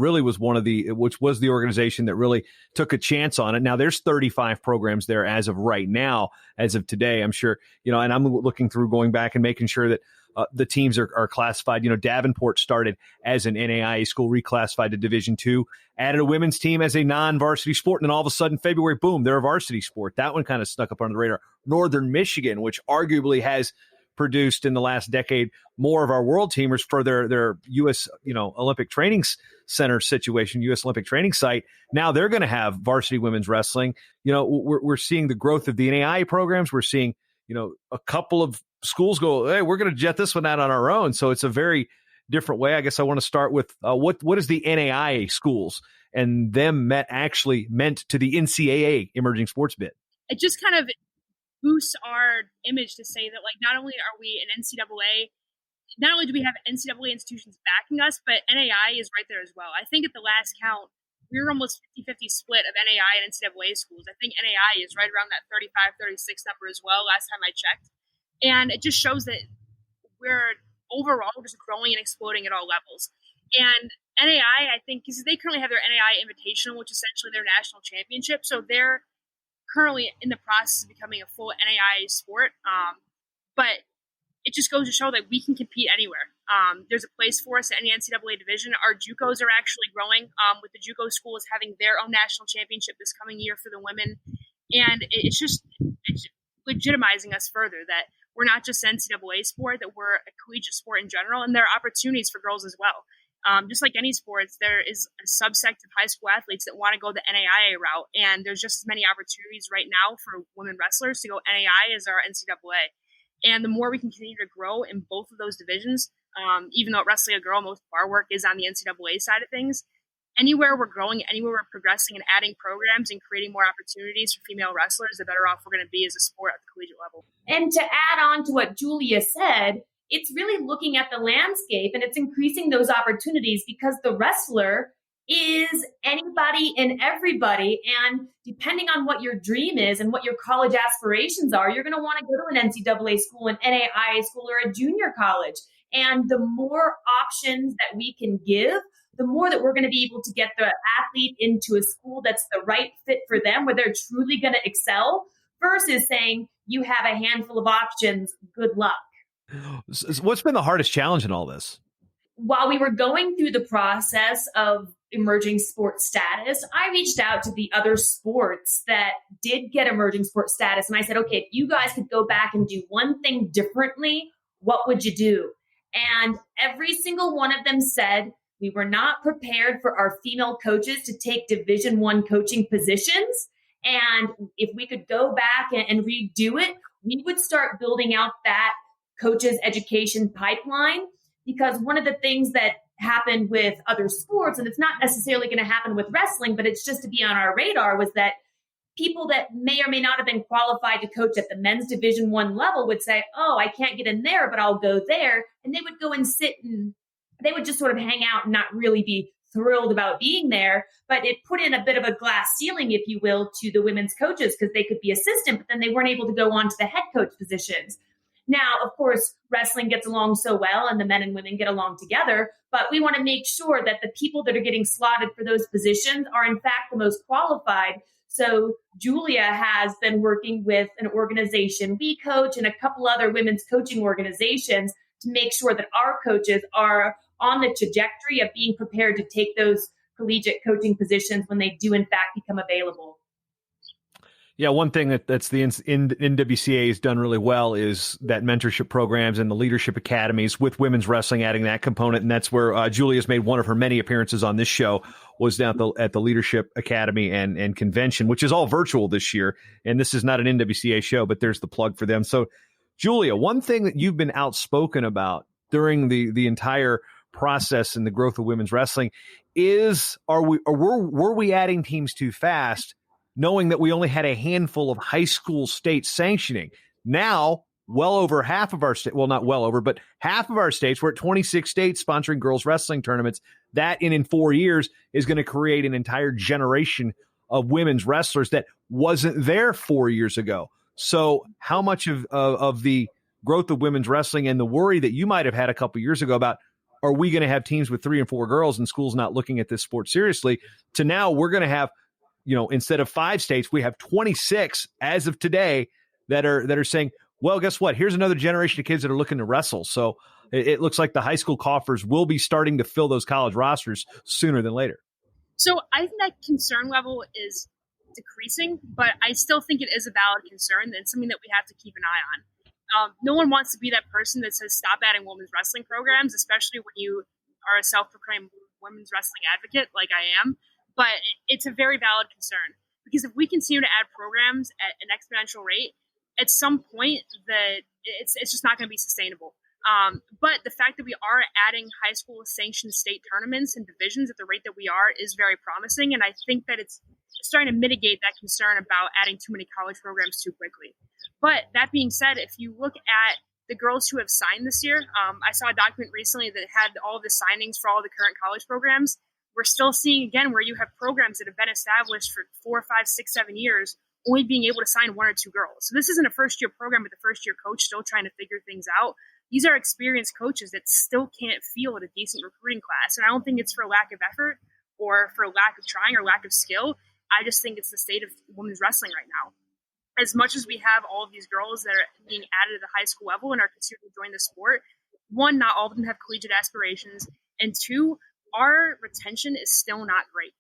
S2: was the organization that really took a chance on it. Now, there's 35 programs there as of right now, as of today, I'm sure, and I'm looking through going back and making sure that the teams are classified. Davenport started as an NAIA school, reclassified to Division II, added a women's team as a non-varsity sport, and then all of a sudden, February, boom, they're a varsity sport. That one kind of snuck up under the radar. Northern Michigan, which arguably has produced in the last decade more of our world teamers for their U.S. Olympic Training Center situation, U.S. Olympic Training Site. Now they're going to have varsity women's wrestling. We're seeing the growth of the NAIA programs. We're seeing a couple of schools go, hey, we're going to jet this one out on our own. So it's a very different way. I guess I want to start with what is the NAIA schools and them meant to the NCAA emerging sports bid?
S3: It just kind of boosts our image to say that, like, not only are we an NCAA, not only do we have NCAA institutions backing us, but NAIA is right there as well. I think at the last count, we were almost 50-50 split of NAIA and NCAA schools. I think NAIA is right around that 35-36 number as well, last time I checked. And it just shows that we're overall just growing and exploding at all levels. And NAIA, I think, because they currently have their NAIA Invitational, which is essentially their national championship. So they're currently in the process of becoming a full NAIA sport. But it just goes to show that we can compete anywhere. There's a place for us in the NCAA division. Our JUCOs are actually growing, with the JUCO schools having their own national championship this coming year for the women. And it's legitimizing us further that we're not just an NCAA sport, that we're a collegiate sport in general, and there are opportunities for girls as well. Just like any sports, there is a subsect of high school athletes that want to go the NAIA route, and there's just as many opportunities right now for women wrestlers to go NAIA as there are NCAA. And the more we can continue to grow in both of those divisions, even though at Wrestling a Girl, most of our work is on the NCAA side of things, anywhere we're growing, anywhere we're progressing and adding programs and creating more opportunities for female wrestlers, the better off we're going to be as a sport at the collegiate level. And to add on to what Julia said, it's really looking at the landscape and it's increasing those opportunities, because the wrestler is anybody and everybody. And depending on what your dream is and what your college aspirations are, you're going to want to go to an NCAA school, an NAIA school, or a junior college. And the more options that we can give, the more that we're going to be able to get the athlete into a school that's the right fit for them, where they're truly going to excel, versus saying you have a handful of options, good luck.
S2: What's been the hardest challenge in all this?
S4: while we were going through the process of emerging sports status, I reached out to the other sports that did get emerging sports status. And I said, okay, if you guys could go back and do one thing differently, what would you do? And every single one of them said, we were not prepared for our female coaches to take Division I coaching positions. And if we could go back and redo it, we would start building out that coaches education pipeline. Because one of the things that happened with other sports, and it's not necessarily going to happen with wrestling, but it's just to be on our radar, was that people that may or may not have been qualified to coach at the men's Division I level would say, oh, I can't get in there, but I'll go there. And they would go and sit and they would just sort of hang out and not really be thrilled about being there. But it put in a bit of a glass ceiling, if you will, to the women's coaches, because they could be assistant, but then they weren't able to go on to the head coach positions. Now, of course, wrestling gets along so well and the men and women get along together, but we want to make sure that the people that are getting slotted for those positions are in fact the most qualified. So Julia has been working with an organization, We Coach, and a couple other women's coaching organizations to make sure that our coaches are on the trajectory of being prepared to take those collegiate coaching positions when they do in fact become available.
S2: Yeah, one thing that's the NWCA has done really well is that mentorship programs and the leadership academies with women's wrestling, adding that component. And that's where Julia's made one of her many appearances on this show, was down at the Leadership Academy and convention, which is all virtual this year. And this is not an NWCA show, but there's the plug for them. So, Julia, one thing that you've been outspoken about during the entire process and the growth of women's wrestling is, were we adding teams too fast, knowing that we only had a handful of high school states sanctioning? Now, well over half of our state, well, not well over, but half of our states, we're at 26 states sponsoring girls wrestling tournaments. That in 4 years is going to create an entire generation of women's wrestlers that wasn't there 4 years ago. So how much of the growth of women's wrestling and the worry that you might have had a couple years ago about, are we going to have teams with 3 and 4 girls and schools not looking at this sport seriously, to now we're going to have, instead of 5 states, we have 26 as of today that are saying, well, guess what? Here's another generation of kids that are looking to wrestle. So it looks like the high school coffers will be starting to fill those college rosters sooner than later.
S3: So I think that concern level is decreasing, but I still think it is a valid concern and something that we have to keep an eye on. No one wants to be that person that says stop adding women's wrestling programs, especially when you are a self-proclaimed women's wrestling advocate like I am. But it's a very valid concern, because if we continue to add programs at an exponential rate, at some point that it's just not going to be sustainable. But the fact that we are adding high school sanctioned state tournaments and divisions at the rate that we are is very promising. And I think that it's starting to mitigate that concern about adding too many college programs too quickly. But that being said, if you look at the girls who have signed this year, I saw a document recently that had all the signings for all the current college programs. We're still seeing, again, where you have programs that have been established for 4, 5, 6, 7 years, only being able to sign 1 or 2 girls. So this isn't a first-year program with a first-year coach still trying to figure things out. These are experienced coaches that still can't field a decent recruiting class. And I don't think it's for lack of effort or for lack of trying or lack of skill. I just think it's the state of women's wrestling right now. As much as we have all of these girls that are being added at the high school level and are considered to join the sport, 1, not all of them have collegiate aspirations, and 2, our retention is still not great.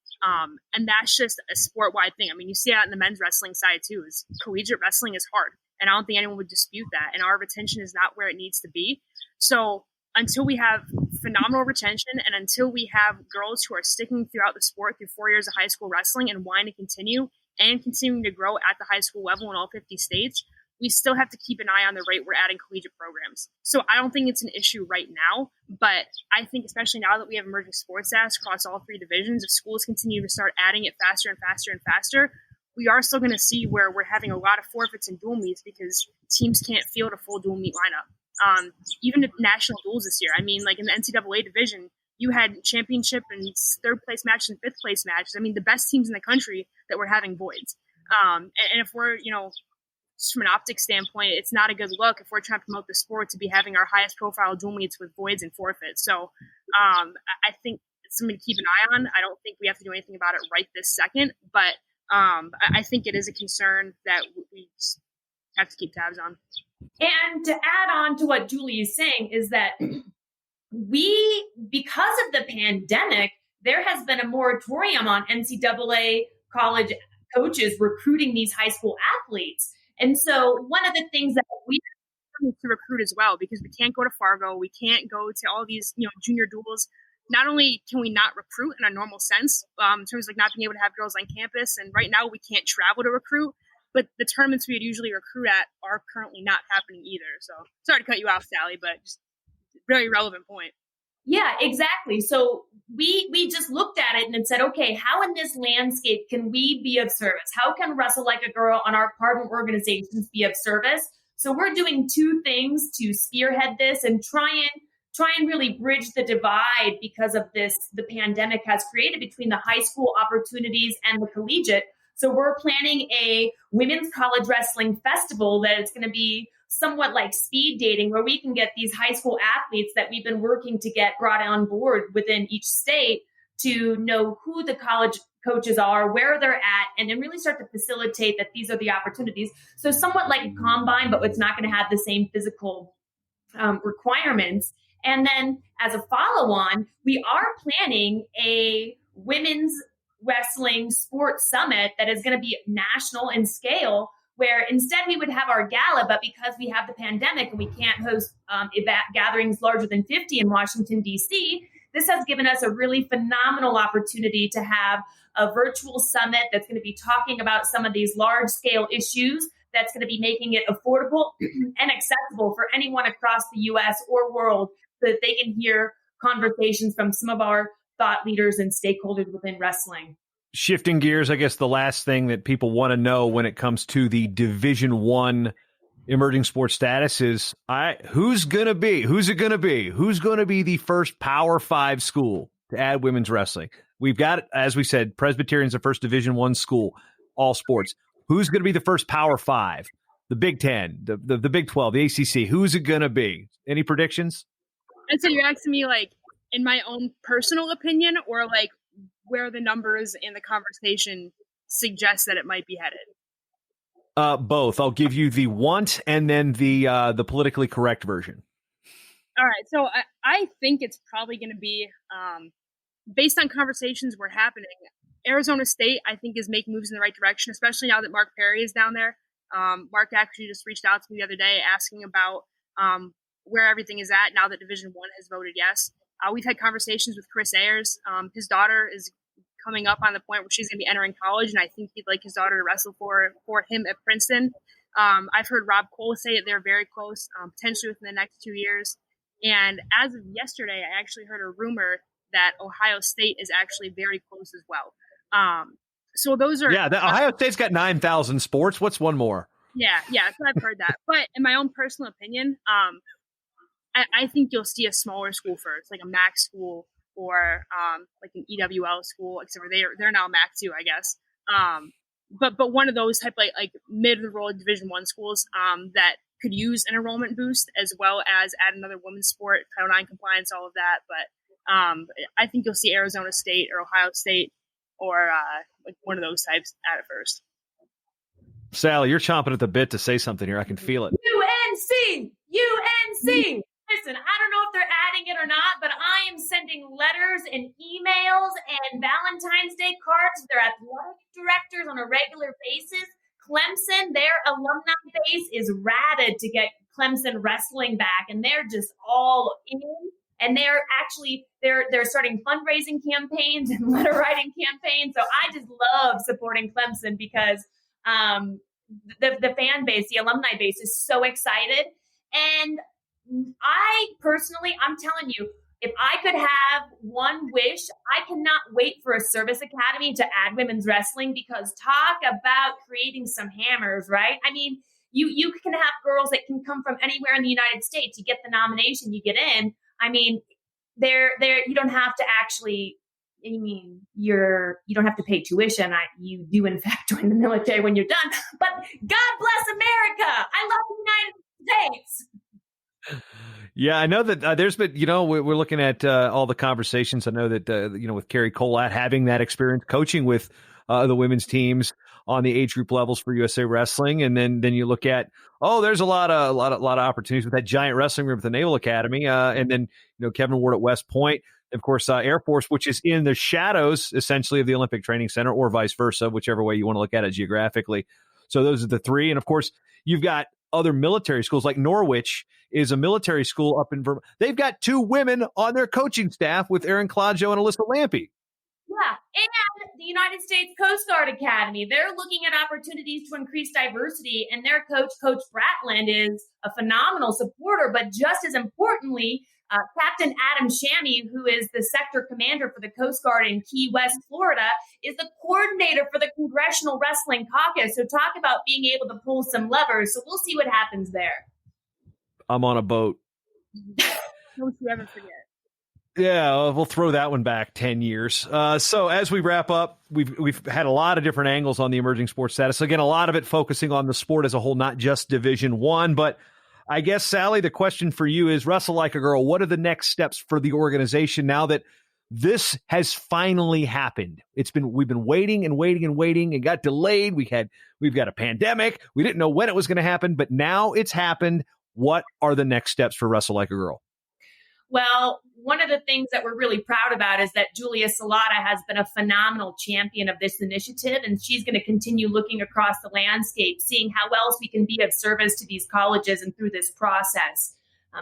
S3: And that's just a sport-wide thing. I mean, you see that in the men's wrestling side too, is collegiate wrestling is hard. And I don't think anyone would dispute that. And our retention is not where it needs to be. So until we have phenomenal retention and until we have girls who are sticking throughout the sport through 4 years of high school wrestling and wanting to continue and continuing to grow at the high school level in all 50 states, we still have to keep an eye on the rate we're adding collegiate programs. So I don't think it's an issue right now, but I think especially now that we have emerging sports acts across all 3 divisions, if schools continue to start adding it faster and faster and faster, we are still going to see where we're having a lot of forfeits and dual meets because teams can't field a full dual meet lineup. Even the national duels this year, I mean, like in the NCAA division, you had championship and 3rd place matches and 5th place matches. I mean, the best teams in the country that were having voids. And if we're, just from an optics standpoint, it's not a good look if we're trying to promote the sport to be having our highest profile dual meets with voids and forfeits. So I think it's something to keep an eye on. I don't think we have to do anything about it right this second, but I think it is a concern that we just have to keep tabs on.
S4: And to add on to what Julie is saying is that because of the pandemic, there has been a moratorium on NCAA college coaches recruiting these high school athletes. And so one of the things that we
S3: to recruit as well, because we can't go to Fargo, we can't go to all these, junior duels. Not only can we not recruit in a normal sense, in terms of like not being able to have girls on campus, and right now we can't travel to recruit, but the tournaments we would usually recruit at are currently not happening either. So sorry to cut you off, Sally, but just a very relevant point.
S4: Yeah, exactly. So we just looked at it and it said, okay, how in this landscape can we be of service? How can Wrestle Like a Girl and our partner organizations be of service? So we're doing two things to spearhead this and try and really bridge the divide because of this, the pandemic has created between the high school opportunities and the collegiate. So we're planning a women's college wrestling festival that it's going to be somewhat like speed dating, where we can get these high school athletes that we've been working to get brought on board within each state to know who the college coaches are, where they're at, and then really start to facilitate that these are the opportunities. So somewhat like a combine, but it's not going to have the same physical requirements. And then as a follow-on, we are planning a women's wrestling sports summit that is going to be national in scale, where instead we would have our gala, but because we have the pandemic and we can't host gatherings larger than 50 in Washington, D.C., this has given us a really phenomenal opportunity to have a virtual summit that's going to be talking about some of these large-scale issues, that's going to be making it affordable and accessible for anyone across the U.S. or world, so that they can hear conversations from some of our thought leaders and stakeholders within wrestling.
S2: Shifting gears, I guess the last thing that people want to know when it comes to the Division I emerging sports status is who's it going to be the first Power 5 school to add women's wrestling? We've got, as we said, Presbyterian's the first Division I school, all sports. Who's going to be the first Power 5? The Big Ten, the Big 12, the ACC. Who's it going to be? Any predictions?
S3: And so you're asking me, like, in my own personal opinion, or like where the numbers in the conversation suggest that it might be headed?
S2: Both. I'll give you the want and then the politically correct version.
S3: All right. So I think it's probably going to be, based on conversations we're happening, Arizona State, I think, is making moves in the right direction, especially now that Mark Perry is down there. Mark actually just reached out to me the other day asking about where everything is at now that Division I has voted yes. We've had conversations with Chris Ayers. His daughter is coming up on the point where she's going to be entering college, and I think he'd like his daughter to wrestle for him at Princeton. I've heard Rob Cole say that they're very close, potentially within the next 2 years. And as of yesterday, I actually heard a rumor that Ohio State is actually very close as well. So those are...
S2: Yeah, Ohio State's got 9,000 sports. What's one more?
S3: Yeah, so I've heard that. But in my own personal opinion, I think you'll see a smaller school first, like a MAC school or like an EWL school, except for they're now MAC too, I guess. But one of those type like mid-roll Division I schools that could use an enrollment boost, as well as add another women's sport, Title IX compliance, all of that. But I think you'll see Arizona State or Ohio State or like one of those types at it first.
S2: Sally, you're chomping at the bit to say something here. I can feel it.
S4: UNC! Listen, I don't know if they're adding it or not, but I am sending letters and emails and Valentine's Day cards to their athletic directors on a regular basis. Clemson, their alumni base is rabid to get Clemson wrestling back, and they're just all in. And they're starting fundraising campaigns and letter writing campaigns. So I just love supporting Clemson because the fan base, the alumni base, is so excited. And I personally, I'm telling you, if I could have one wish, I cannot wait for a service academy to add women's wrestling, because talk about creating some hammers, right? I mean, you can have girls that can come from anywhere in the United States. You get the nomination, you get in. I mean, you don't have to actually, you don't have to pay tuition. You do in fact join the military when you're done, but God bless America. I love the United States.
S2: Yeah, I know that there's been, we're looking at all the conversations. I know that, with Carrie Colat having that experience coaching with the women's teams on the age group levels for USA Wrestling. And then you look at, there's a lot of opportunities with that giant wrestling room at the Naval Academy. And then, Kevin Ward at West Point, of course, Air Force, which is in the shadows essentially of the Olympic Training Center, or vice versa, whichever way you want to look at it geographically. So those are the three. And of course, you've got other military schools, like Norwich is a military school up in Vermont. They've got 2 women on their coaching staff with Erin Claudio and Alyssa Lampe.
S4: Yeah, and the United States Coast Guard Academy, they're looking at opportunities to increase diversity, and their coach, Coach Bratland, is a phenomenal supporter, but just as importantly, Captain Adam Shammy, who is the sector commander for the Coast Guard in Key West, Florida, is the coordinator for the Congressional Wrestling Caucus. So talk about being able to pull some levers. So we'll see what happens there.
S2: I'm on a boat.
S3: Don't you ever forget.
S2: Yeah, we'll throw that one back 10 years. So as we wrap up, we've had a lot of different angles on the emerging sports status. Again, a lot of it focusing on the sport as a whole, not just Division I. But I guess, Sally, the question for you is, Wrestle Like a Girl, what are the next steps for the organization now that this has finally happened? We've been waiting and waiting and waiting. It got delayed. We've got a pandemic. We didn't know when it was going to happen, but now it's happened. What are the next steps for Wrestle Like a Girl?
S4: Well, one of the things that we're really proud about is that Julia Salata has been a phenomenal champion of this initiative, and she's going to continue looking across the landscape, seeing how else we can be of service to these colleges and through this process.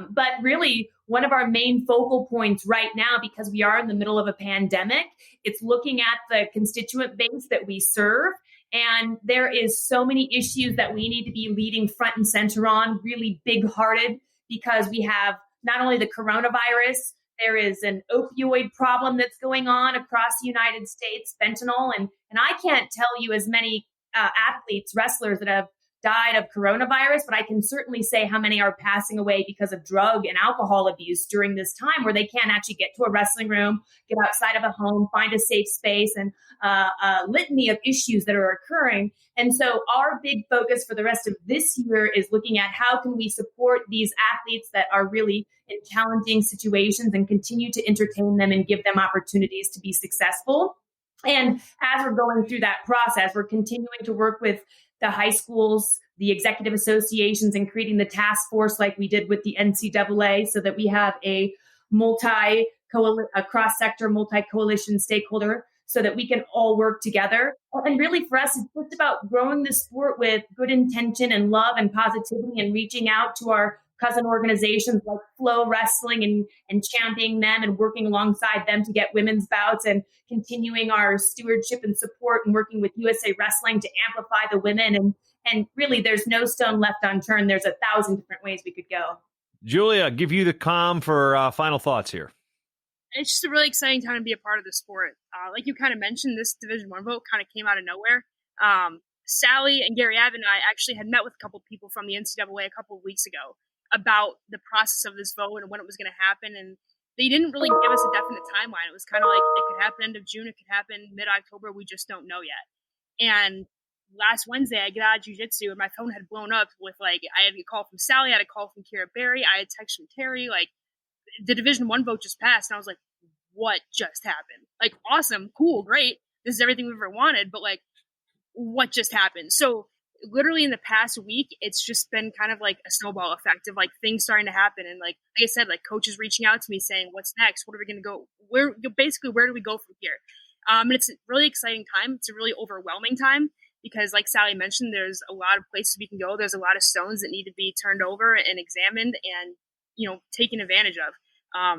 S4: But really, one of our main focal points right now, because we are in the middle of a pandemic, it's looking at the constituent base that we serve. And there is so many issues that we need to be leading front and center on, really big-hearted, because we have not only the coronavirus, there is an opioid problem that's going on across the United States, fentanyl. And I can't tell you as many athletes, wrestlers that have died of coronavirus, but I can certainly say how many are passing away because of drug and alcohol abuse during this time, where they can't actually get to a wrestling room, get outside of a home, find a safe space, and a litany of issues that are occurring. And so our big focus for the rest of this year is looking at how can we support these athletes that are really in challenging situations and continue to entertain them and give them opportunities to be successful. And as we're going through that process, we're continuing to work with the high schools, the executive associations, and creating the task force like we did with the NCAA, so that we have a cross-sector, multi-coalition stakeholder, so that we can all work together. And really for us, it's just about growing the sport with good intention and love and positivity, and reaching out to our cousin organizations like Flow Wrestling and championing them and working alongside them to get women's bouts, and continuing our stewardship and support and working with USA Wrestling to amplify the women. And really, there's no stone left unturned. There's 1,000 different ways we could go.
S2: Julia, give you the calm for final thoughts here.
S3: It's just a really exciting time to be a part of the sport. Like you kind of mentioned, this Division I vote kind of came out of nowhere. Sally and Gary Abbott and I actually had met with a couple of people from the NCAA a couple of weeks ago about the process of this vote and when it was going to happen. And they didn't really give us a definite timeline. It was kind of like, it could happen end of June, it could happen mid-October. We just don't know yet. And last Wednesday, I get out of jiu-jitsu and my phone had blown up with, like, I had a call from Sally, I had a call from Kira Berry, I had a text from Terry, like, the Division I vote just passed. And I was like, what just happened? Like, awesome, cool, great. This is everything we've ever wanted, but, like, what just happened? So literally in the past week, it's just been kind of like a snowball effect of, like, things starting to happen. And like I said, like, coaches reaching out to me saying, what's next? What are we going to go? Where do we go from here? And it's a really exciting time. It's a really overwhelming time because, like Sally mentioned, there's a lot of places we can go. There's a lot of stones that need to be turned over and examined and, taken advantage of.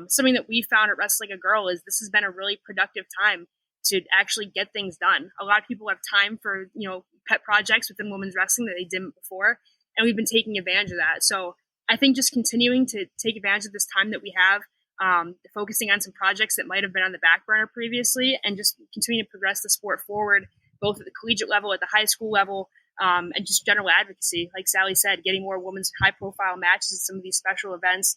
S3: Something that we found at Wrestle Like a Girl is this has been a really productive time to actually get things done. A lot of people have time for, pet projects within women's wrestling that they didn't before. And we've been taking advantage of that. So I think just continuing to take advantage of this time that we have, focusing on some projects that might have been on the back burner previously, and just continuing to progress the sport forward, both at the collegiate level, at the high school level, and just general advocacy. Like Sally said, getting more women's high profile matches at some of these special events,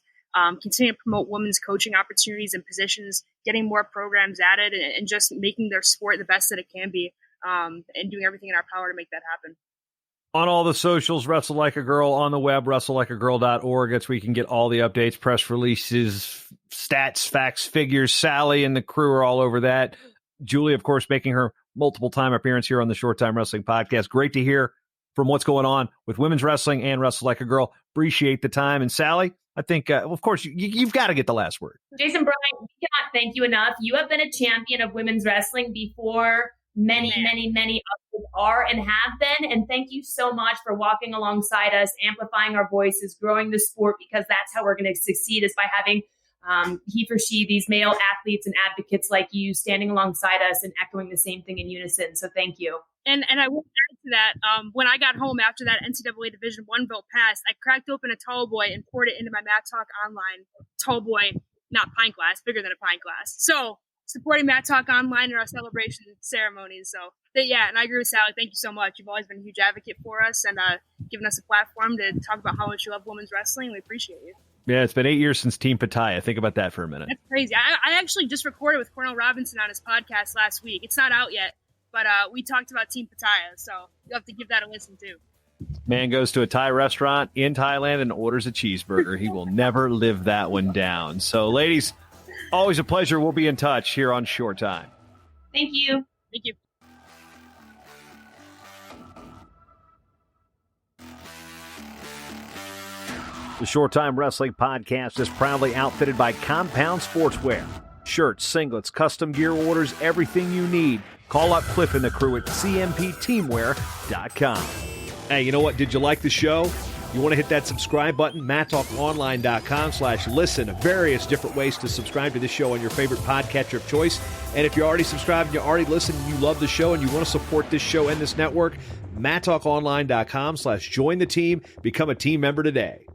S3: continue to promote women's coaching opportunities and positions, getting more programs added, and just making their sport the best that it can be, and doing everything in our power to make that happen.
S2: On all the socials, Wrestle Like a Girl, on the web, wrestlelikeagirl.org. That's where you can get all the updates, press releases, stats, facts, figures. Sally and the crew are all over that. Julie, of course, making her multiple-time appearance here on the Short Time Wrestling Podcast. Great to hear from what's going on with women's wrestling and Wrestle Like a Girl. Appreciate the time. And Sally, I think, of course, you've got to get the last word.
S4: Jason Bryant, we cannot thank you enough. You have been a champion of women's wrestling before many others are and have been. And thank you so much for walking alongside us, amplifying our voices, growing the sport, because that's how we're going to succeed, is by having he for she, these male athletes and advocates like you standing alongside us and echoing the same thing in unison. So thank you.
S3: And I will add to that, when I got home after that NCAA Division I vote passed, I cracked open a Tall Boy and poured it into my Matt Talk Online Tall Boy, not pint glass, bigger than a pint glass. So supporting Matt Talk Online in our celebration ceremonies. So yeah, and I agree with Sally. Thank you so much. You've always been a huge advocate for us and given us a platform to talk about how much you love women's wrestling. We appreciate you.
S2: Yeah, it's been 8 years since Team Pattaya. Think about that for a minute.
S3: That's crazy. I actually just recorded with Cornell Robinson on his podcast last week. It's not out yet, but we talked about Team Pattaya, so you have to give that a listen too.
S2: Man goes to a Thai restaurant in Thailand and orders a cheeseburger. He will never live that one down. So, ladies, always a pleasure. We'll be in touch here on Short Time.
S4: Thank you.
S3: Thank you.
S2: The Short Time Wrestling Podcast is proudly outfitted by Compound Sportswear. Shirts, singlets, custom gear orders, everything you need. Call up Cliff and the crew at cmpteamwear.com. Hey, you know what? Did you like the show? You want to hit that subscribe button? MattTalkOnline.com/listen. Various different ways to subscribe to this show on your favorite podcatcher of choice. And if you're already subscribed and you already listen and you love the show and you want to support this show and this network, MattTalkOnline.com/join the team. Become a team member today.